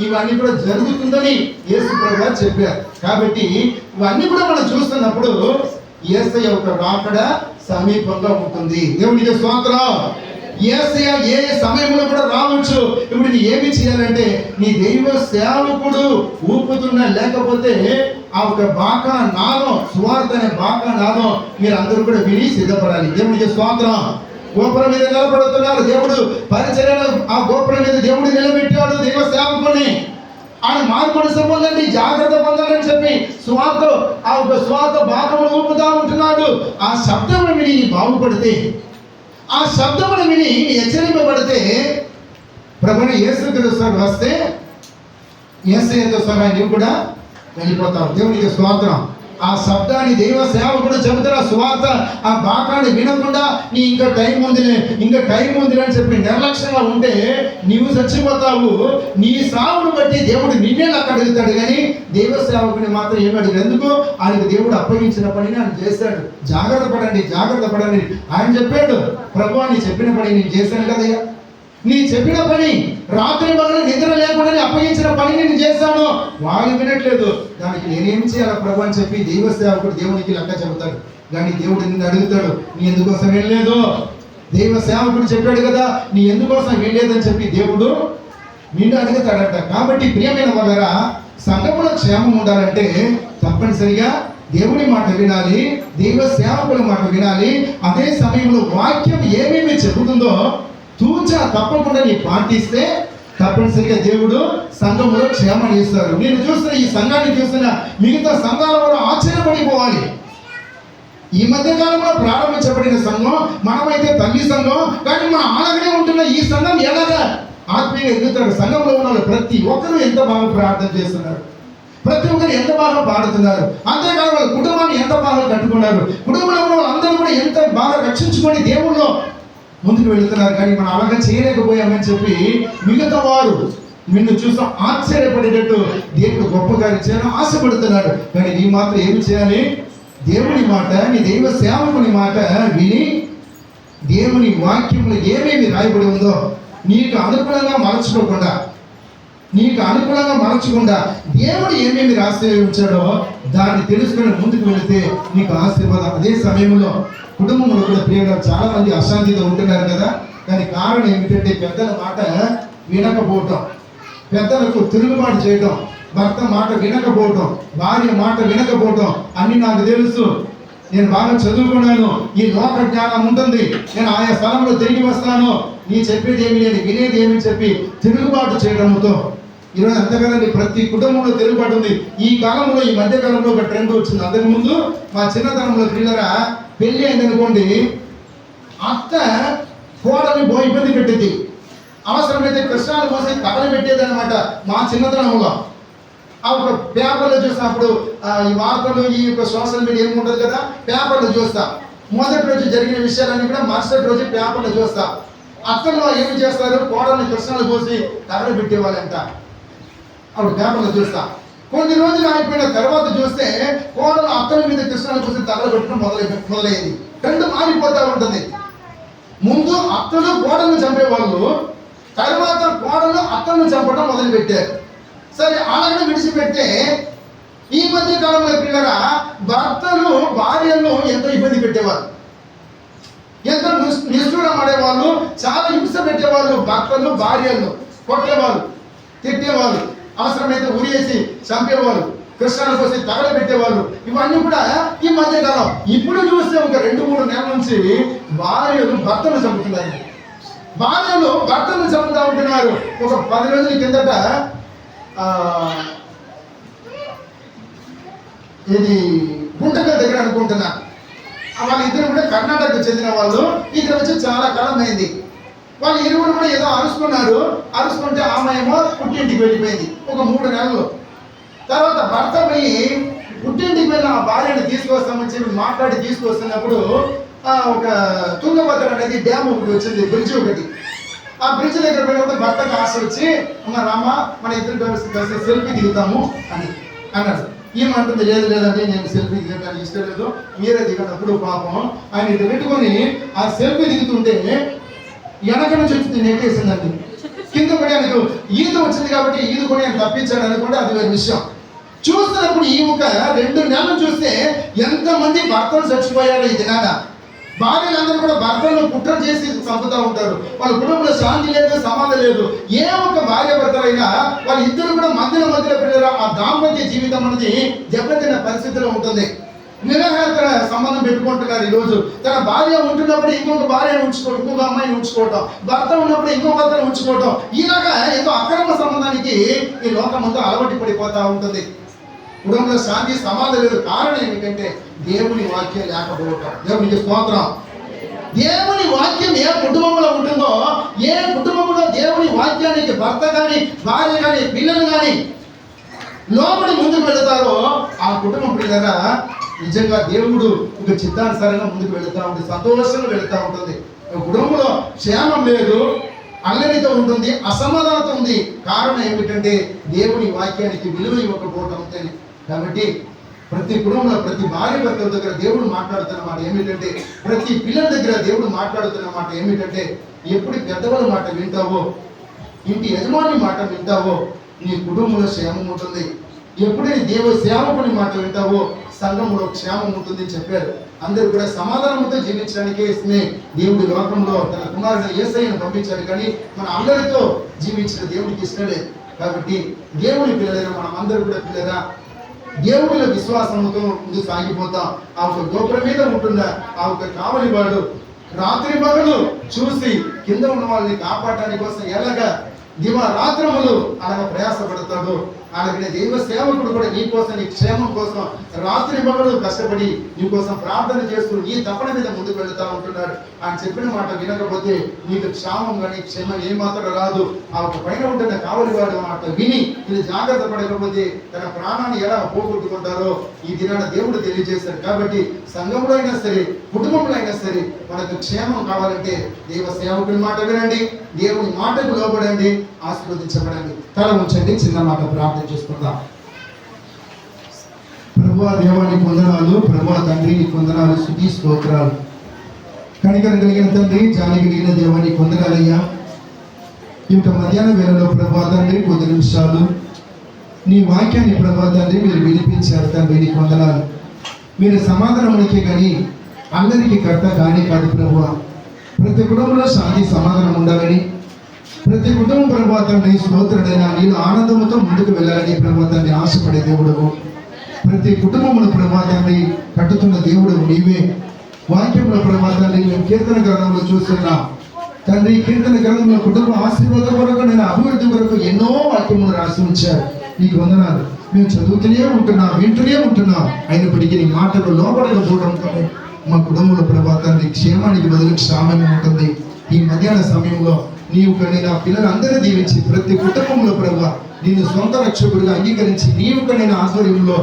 ఇవన్నీ కూడా జరుగుతుందని యేసు ప్రభువారు చెప్పారు. కాబట్టి ఇవన్నీ కూడా మనం చూస్తున్నప్పుడు యేసయ్య యొక్క రాకడ సమీపంగా ఉంటుంది. దేవునికి స్తోత్రం. యేసయ్య ఏ సమయంలో కూడా రావచ్చు. ఇప్పుడు నీ ఏమి చేయాలంటే, నీ దైవ సేవకుడు ఊపుతున్నా లేకపోతే ఆ ఒక బాకా నాదం, సువార్త అనే బాకా నాదం మీరు అందరూ కూడా విని సిద్ధపడాలి. దేవునికి స్తోత్రం. గోపురం మీద నిలబడుతున్నారు. దేవుడు పరిచర్యలో ఆ గోపురం మీద దేవుడు నిలబెట్టాడు దైవ సేవకుని. ఆయన మార్పు పొందండి, జాగ్రత్త పొందాలని చెప్పి ఆ ఒక స్వార్థ భాగములు ఊపుతా ఉంటున్నాడు. ఆ శబ్దమును విని బాగుపడితే, ఆ శబ్దమును విని హెచ్చరింపబడితే ప్రభువైన యేసుక్రీస్తు వస్తే యేసయ్యతో సహా నీవు కూడా వెళ్ళిపోతావు. దేవునికి స్తోత్రం. ఆ శబ్దాన్ని దైవ సేవకుడు చెబుతున్న సువార్త ఆ బాకాన్ని వినకుండా నీ ఇంకా టైం ఉందిలే అని చెప్పి నిర్లక్ష్యంగా ఉంటే నీవు చచ్చిపోతావు. నీ సావును బట్టి దేవుడు నిన్నే అక్కడ అడుగుతాడు, కానీ దైవ సేవకుని మాత్రం ఏమి అడిగాడు? ఎందుకు? ఆయనకు దేవుడు అప్పగించిన పనిని ఆయన చేశాడు. జాగ్రత్త పడండి. ఆయన చెప్పాడు, ప్రభువా నీ చెప్పిన పని నేను చేశాను కదయ్యా, నీ చెప్పిన పని, రాత్రి పగలు నిద్ర లేకుండా అప్పగించిన పని నేను చేశాను, వాళ్ళు వినట్లేదు, దానికి నేనేం చేయాలి ప్రభు అని చెప్పి దైవ సేవకుడు దేవునికి లెక్క చెబుతాడు. కానీ దేవుడు నిన్ను అడుగుతాడు, నీ ఎందుకోసం వెళ్ళలేదు? దైవ సేవకుడు చెప్పాడు కదా, నీ ఎందుకోసం వెళ్ళలేదని చెప్పి దేవుడు నిన్ను అడుగుతాడట. కాబట్టి ప్రియమైన వాళ్ళరా, సంఘములో క్షేమం ఉండాలంటే తప్పనిసరిగా దేవుని మాట వినాలి, దైవ సేవకుల మాట వినాలి. అదే సమయంలో వాక్యం ఏమేమి చెబుతుందో తూచా తప్పకుండా నీ పాటిస్తే తప్పనిసరిగా దేవుడు సంఘంలో క్షేమాన్ని ఇస్తారు. నేను చూస్తున్న ఈ సంఘాన్ని చూస్తున్న మిగతా సంఘాల వల్ల ఆశ్చర్యపడిపోవాలి. ఈ మధ్య కాలంలో ప్రారంభించబడిన సంఘం, మనమైతే తల్లి సంఘం, కానీ మనం అలాగనే ఉంటున్న ఈ సంఘం ఎలాగా ఆత్మీయంగా ఎదుగుతాడు. సంఘంలో ఉన్న వాళ్ళు ప్రతి ఒక్కరూ ఎంత బాగా ప్రార్థన చేస్తున్నారు, ప్రతి ఒక్కరు ఎంత బాగా పాడుతున్నారు, అంతేకాదు వాళ్ళ కుటుంబాన్ని ఎంత బాగా కట్టుకున్నారు, కుటుంబంలో ఉన్న వాళ్ళందరూ కూడా ఎంత బాగా రక్షించుకొని దేవుళ్ళు ముందుకు వెళుతున్నారు. కానీ మనం అలాగా చేయలేకపోయామని చెప్పి మిగతా వారు నిన్ను చూసి ఆశ్చర్యపడేటట్టు దేవుడు గొప్ప కార్యం చేయాలని ఆశపడుతున్నాడు. కానీ నీ మాత్రం ఏమి చేయాలి? దేవుని మాట, నీ దైవ సేవకుని మాట విని దేవుని వాక్యంలో ఏమేమి రాయబడి ఉందో నీకు అనుకూలంగా మరచుకుండా దేవుడు ఏమేమి రాసి ఉంచాడో దాన్ని తెలుసుకొని ముందుకు వెళితే నీకు ఆశీర్వాదం. అదే సమయంలో కుటుంబంలో కూడా ప్రియంగా చాలా మంది అశాంతితో ఉంటున్నారు కదా. దాని కారణం ఏమిటంటే పెద్దల మాట వినకపోవటం, పెద్దలకు తిరుగుబాటు చేయటం, భర్త మాట వినకపోవటం, భార్య మాట వినకపోవటం. అన్ని నాకు తెలుసు, నేను బాగా చదువుకున్నాను, ఈ లోక జ్ఞానం ఉంటుంది, నేను ఆయా స్థలంలో తిరిగి వస్తాను, నీ చెప్పేది ఏమి లేదు, వినేది ఏమి చెప్పి తిరుగుబాటు చేయడంతో ఈరోజు అంతేకాదండి ప్రతి కుటుంబంలో తిరుగుబాటు ఉంది. ఈ కాలంలో, ఈ మధ్య కాలంలో ఒక ట్రెండ్ వచ్చింది. అంతకుముందు మా చిన్నతనంలో పిల్లరా పెళ్ళి అయింది అనుకోండి, అత్త కోడల్ని ఇబ్బంది పెట్టింది, అవసరమైతే కృష్ణాలు పోసి కథలు పెట్టేది అనమాట. మా చిన్నతనంలో ఆ ఒక పేపర్లో చూసినప్పుడు ఈ వార్తలు, ఈ యొక్క సోషల్ మీడియా ఏముంటుంది కదా, పేపర్లో చూస్తా. మొదటి రోజు జరిగిన విషయాలన్నీ కూడా మరుసటి రోజు పేపర్లో చూస్తా. అత్తలు ఏమి చేస్తారు, కోడల్ని కృష్ణాలు పోసి కథలు పెట్టేవాళ్ళంట. అప్పుడు పేపర్లో చూస్తా. కొన్ని రోజులు అయిపోయిన తర్వాత చూస్తే కోడలు అత్తల మీద కృష్ణాలు పోసి తగలు పెట్టడం మొదలయ్యేది. రెండు మారిపోతూ ఉంటుంది. ముందు అత్తలు కోడలను చంపేవాళ్ళు, తర్వాత కోడలు అత్తలను చంపడం మొదలు పెట్టారు. సరే అలాగే విడిచిపెడితే ఈ మధ్య కాలంలో పిల్లరా భర్తలు భార్యలను ఎంతో ఇబ్బంది పెట్టేవారు, ఎంతో నిష్ఠూరం ఆడేవాళ్ళు, చాలా హింస పెట్టేవాళ్ళు. భర్తలు భార్యలను కొట్టేవాళ్ళు, తిట్టేవాళ్ళు, అవసరమైతే ఉరియేసి చంపేవాళ్ళు, కృష్ణాల కోసం తగలబెట్టేవాళ్ళు. ఇవన్నీ కూడా ఈ మధ్యకాలం. ఇప్పుడు చూస్తే ఒక 2-3 నెలల నుంచి భార్యలు భర్తలు చంపుతున్నారు, భార్యలు భర్తలు చంపుతూ ఉంటున్నారు. ఒక 10 రోజుల కిందట ఇది గుంటకల్ దగ్గర అనుకుంటున్నా, వాళ్ళిద్దరు కూడా కర్ణాటకకు చెందిన వాళ్ళు. ఇక్కడ వచ్చి చాలా కాలం అయింది. వాళ్ళు ఇరువురు కూడా ఏదో అరుచుకుంటే ఆమె ఏమో పుట్టింటికి వెళ్ళిపోయింది ఒక 3 నెలలు. తర్వాత భర్త పోయి పుట్టింటికి వెళ్ళిన ఆ భార్యను తీసుకొస్తామని చెప్పి మాట్లాడి తీసుకొస్తున్నప్పుడు ఒక తుంగభద్ర అనేది డ్యామ్ ఒకటి వచ్చింది, బ్రిడ్జ్ ఒకటి. ఆ బ్రిడ్జ్ దగ్గర పోయినప్పుడు భర్తకు ఆశ వచ్చి, రామ మన ఇద్దరు సెల్ఫీ దిగుతాము అని అన్నాడు. ఏమంటుంది, లేదంటే నేను సెల్ఫీ దిగడానికి ఇష్టం లేదు, మీరే దిగినప్పుడు పాపం ఆయన ఇటు పెట్టుకొని ఆ సెల్ఫీ దిగుతుంటే వెనక నుంచి వచ్చింది నెట్టేసిందండి. కింద పడి ఆయనకు ఈత వచ్చింది కాబట్టి ఈదుకొని ఆయన తప్పించాడు అనుకుంటే అది వేరే విషయం. చూస్తున్నప్పుడు ఈ ఒక 2 నెలలు చూస్తే ఎంతమంది భర్తలు చచ్చిపోయారు ఈ దినాన. భార్యలందరూ కూడా భర్తలను కుట్ర చేసి చంపుతూ ఉంటారు. వాళ్ళ కుటుంబంలో శాంతి లేదు, సమాధానం లేదు. ఏ ఒక్క భార్య భర్తలైనా వాళ్ళ ఇద్దరు కూడా మధ్యలో పిల్లలు ఆ దాంపత్య జీవితం అనేది దెబ్బతిన్న పరిస్థితిలో ఉంటుంది. నిరాహార సంబంధం పెట్టుకుంటున్నారు. ఈరోజు తన భార్య ఉంటున్నప్పుడు ఇంకొక భార్యను ఉంచుకోవడం, ఇంకొక అమ్మాయిని ఉంచుకోవటం, భర్త ఉన్నప్పుడు ఇంకొక భర్తను ఉంచుకోవటం, ఇలాగా ఏదో అక్రమ సంబంధానికి ఈ లోకం అంతా అలవాటు పడిపోతూ ఉంటుంది. కుటుంబంలో శాంతి సమాధానం లేదు. కారణం ఏమిటంటే దేవుని వాక్యం లేకపోవటం. దేవునికి స్తోత్రం. దేవుని వాక్యం ఏ కుటుంబంలో ఉంటుందో, ఏ కుటుంబంలో దేవుని వాక్యానికి భర్త కానీ భార్య కానీ పిల్లలు కానీ లోపలి ముందుకు వెళతారో ఆ కుటుంబం పిల్లగా నిజంగా దేవుడు ఒక చిత్తానుసారంగా ముందుకు వెళుతూ ఉంటుంది, సంతోషంగా వెళుతూ ఉంటుంది. కుటుంబంలో క్షేమం లేదు, అల్లరితో ఉంటుంది, అసమాధానత ఉంది. కారణం ఏమిటంటే దేవుని వాక్యానికి విలువ ఇవ్వకపోవటం ఉంటుంది. కాబట్టి ప్రతి కుటుంబంలో ప్రతి భార్య భర్తల దగ్గర దేవుడు మాట్లాడుతున్న మాట ఏమిటంటే, ప్రతి పిల్లల దగ్గర దేవుడు మాట్లాడుతున్న మాట ఏమిటంటే, ఎప్పుడు పెద్దవాళ్ళ మాట వింటావో, ఇంటి యజమాని మాట వింటావో నీ కుటుంబంలో క్షేమం ఉంటుంది. ఎప్పుడైతే దేవ సేవకుని మాట వింటావో సంఘంలో క్షేమం ఉంటుంది అని చెప్పారు. అందరూ కూడా సమాధానంతో జీవించడానికే దేవుడి లోకంలో తన కుమారుడు యేసయ్యను పంపించాడు, కానీ మన అందరితో జీవించిన దేవుడికి ఇష్టం లేదు. కాబట్టి దేవుని పిల్లలైన మనం అందరూ కూడా పిల్లరా దేవుడిలో విశ్వాసంతో ముందు సాగిపోతాం. ఆ ఒక గోపురం మీద ఉంటున్న ఆ ఒక కావలివాడు రాత్రి పగలు చూసి కింద ఉన్న వాళ్ళని కాపాడటానికి కోసం ఎలాగా దివారాత్రములు అలాగ ప్రయాసపడతాడు, అలాగే దైవ సేవకుడు కూడా నీ కోసం, నీ క్షేమం కోసం రాత్రి పగలు కష్టపడి నీ కోసం ప్రార్థన చేస్తూ నీ తపన మీద ముందుకు వెళుతూ ఉంటున్నాడు. ఆయన చెప్పిన మాట వినకపోతే నీకు క్షేమం కానీ క్షేమం ఏమాత్రం రాదు. ఆ ఒక పైన ఉంటున్న కావలివాడు మాట విని ఇది జాగ్రత్త పడకపోతే తన ప్రాణాన్ని ఎలా పోగొట్టుకుంటారో ఈ దినాన దేవుడు తెలియజేశాడు. కాబట్టి సంఘంలో అయినా సరే, కుటుంబంలో అయినా సరే మనకు క్షేమం కావాలంటే దైవ సేవకుని మాట వినండి, దేవుని మాటకు లోబడండి, ఆశీర్వదించబడండి. తల ఉంచండి, చిన్న మాట ప్రార్థన చేసుకుందాం. ప్రభువా దేవానికి వందనాలు, ప్రభువా తండ్రి నీకు వందనాలు, స్తుతి స్తోత్రాలు. కనికరం కలిగిన తండ్రి, జాలి కలిగిన దేవానికి వందనాలయ్యా. ఈ యొక్క మధ్యాహ్న వేళలో ప్రభువా తండ్రి కొద్ది నిమిషాలు నీ వాక్యాన్ని ప్రభువా తండ్రి మీరు వినిపించారు తండ్రి, నీకు వందనాలు. మీరు సమాధానమునికే కానీ అందరికీ కర్త కానీ కాదు ప్రభువా. ప్రతి కుటుంబంలో శాంతి సమాధానం ఉండాలని, ప్రతి కుటుంబం ప్రభువా తండ్రి స్తోత్రుడైన నీళ్ళు ఆనందంతో ముందుకు వెళ్ళాలని ప్రభువా తండ్రి ఆశపడే దేవుడు, ప్రతి కుటుంబమును ప్రభువా తండ్రి కట్టుతున్న దేవుడు నీవే. వాక్యంలో ప్రభువా తండ్రి మేము కీర్తన గ్రంథంలో చూస్తున్నా తండ్రి, కీర్తన గ్రంథంలో కుటుంబ ఆశీర్వాదం కొరకు, నేను అభివృద్ధి కొరకు ఎన్నో వాక్యములు రాసి ఉంచారు. నీకు వందనాలు. మేము చదువుతూనే ఉంటున్నాం, వింటూనే ఉంటున్నాం, అయినప్పటికీ నీ మాటలు లోపడకపోవడంతో మా కుటుంబంలో ప్రభువా తండ్రి క్షేమానికి బదులు క్షామం ఉంటుంది. ఈ మధ్యాహ్న సమయంలో నీవు కానీ నా పిల్లలందరూ దీవించి ప్రతి కుటుంబంలో ప్రభువా నిన్ను సొంత రక్షకుడిగా అంగీకరించి నీవు కానీ ఆధ్వర్యంలో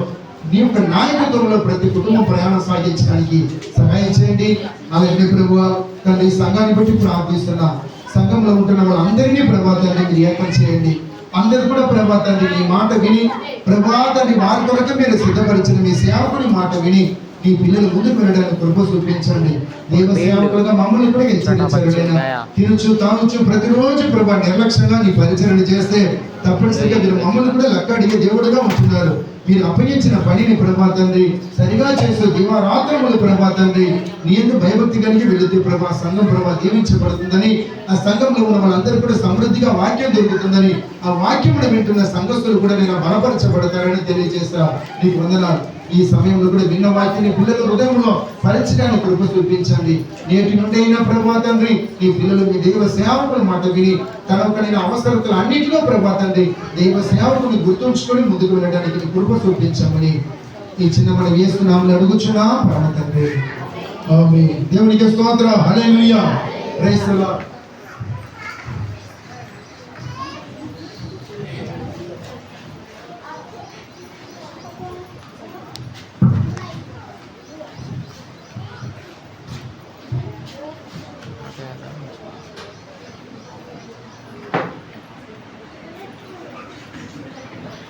నీ యొక్క నాయకత్వంలో ప్రతి కుటుంబం ప్రయాణం సాగించడానికి సహాయం చేయండి. అలాగే ప్రభువా తండ్రి సంఘాన్ని బట్టి ప్రార్థిస్తున్నా, సంఘంలో ఉంటున్న వాళ్ళందరినీ ప్రభువా తండ్రి మీరు ఏకం చేయండి. అందరూ కూడా ప్రభువా తండ్రి నీ మాట విని ప్రభువా తండ్రి వారి కొరకు మీరు సిద్ధపరిచిన మీ సేవకుని మాట విని నీ పిల్లలు ముందుకు వెళ్ళడానికి కృప చూపించండి. దేవ సేవకులుగా మమ్మల్ని కూడా హెచ్చరించండి. తినచ్చు తాగొచ్చు ప్రతిరోజు ప్రభా నిర్లక్ష్యంగా నీ పరిచరణ చేస్తే తప్పనిసరిగా మీరు మమ్మల్ని కూడా లెక్క అడిగే దేవుడుగా ఉంటున్నారు. మీరు అప్పగించిన పనిని ప్రభా తండ్రి సరిగా చేస్తూ దివారాత్రములు ప్రభా తండ్రి నీ ఎందుకు భయభక్తి కలిగి వెళుతూ ప్రభా సంఘం ప్రభా దీవించబడుతుందని, ఆ సంఘంలో ఉన్న వాళ్ళందరూ కూడా సమృద్ధిగా వాక్యం దొరుకుతుందని, ఆ వాక్యమును వింటున్న సంఘస్థులు కూడా నేను బలపరచబడతారని తెలియజేస్తా. నీకు వందనాలు. ఈ సమయంలో కూడా విన్న వాక్యాన్ని పిల్లల హృదయంలో పరచడానికి కృప చూపించండి. నేటి నుండి అయినా ప్రభా తండ్రి నీ పిల్లలు మీ దైవ సేవకుల మాట విని తనొక్కడైన అవసరతలు అన్నింటిలో ప్రభా తండ్రి దైవ సేవకుని గుర్తుంచుకొని ముందుకు వెళ్ళడానికి నీ కృప చూపించమని ఈ చిన్న మనం వేస్తున్నామని అడుగుచున్నా ప్రాణ తండ్రి. ఆమేన్. దేవునికి స్తోత్రం. హల్లెలూయా. Praise the lord.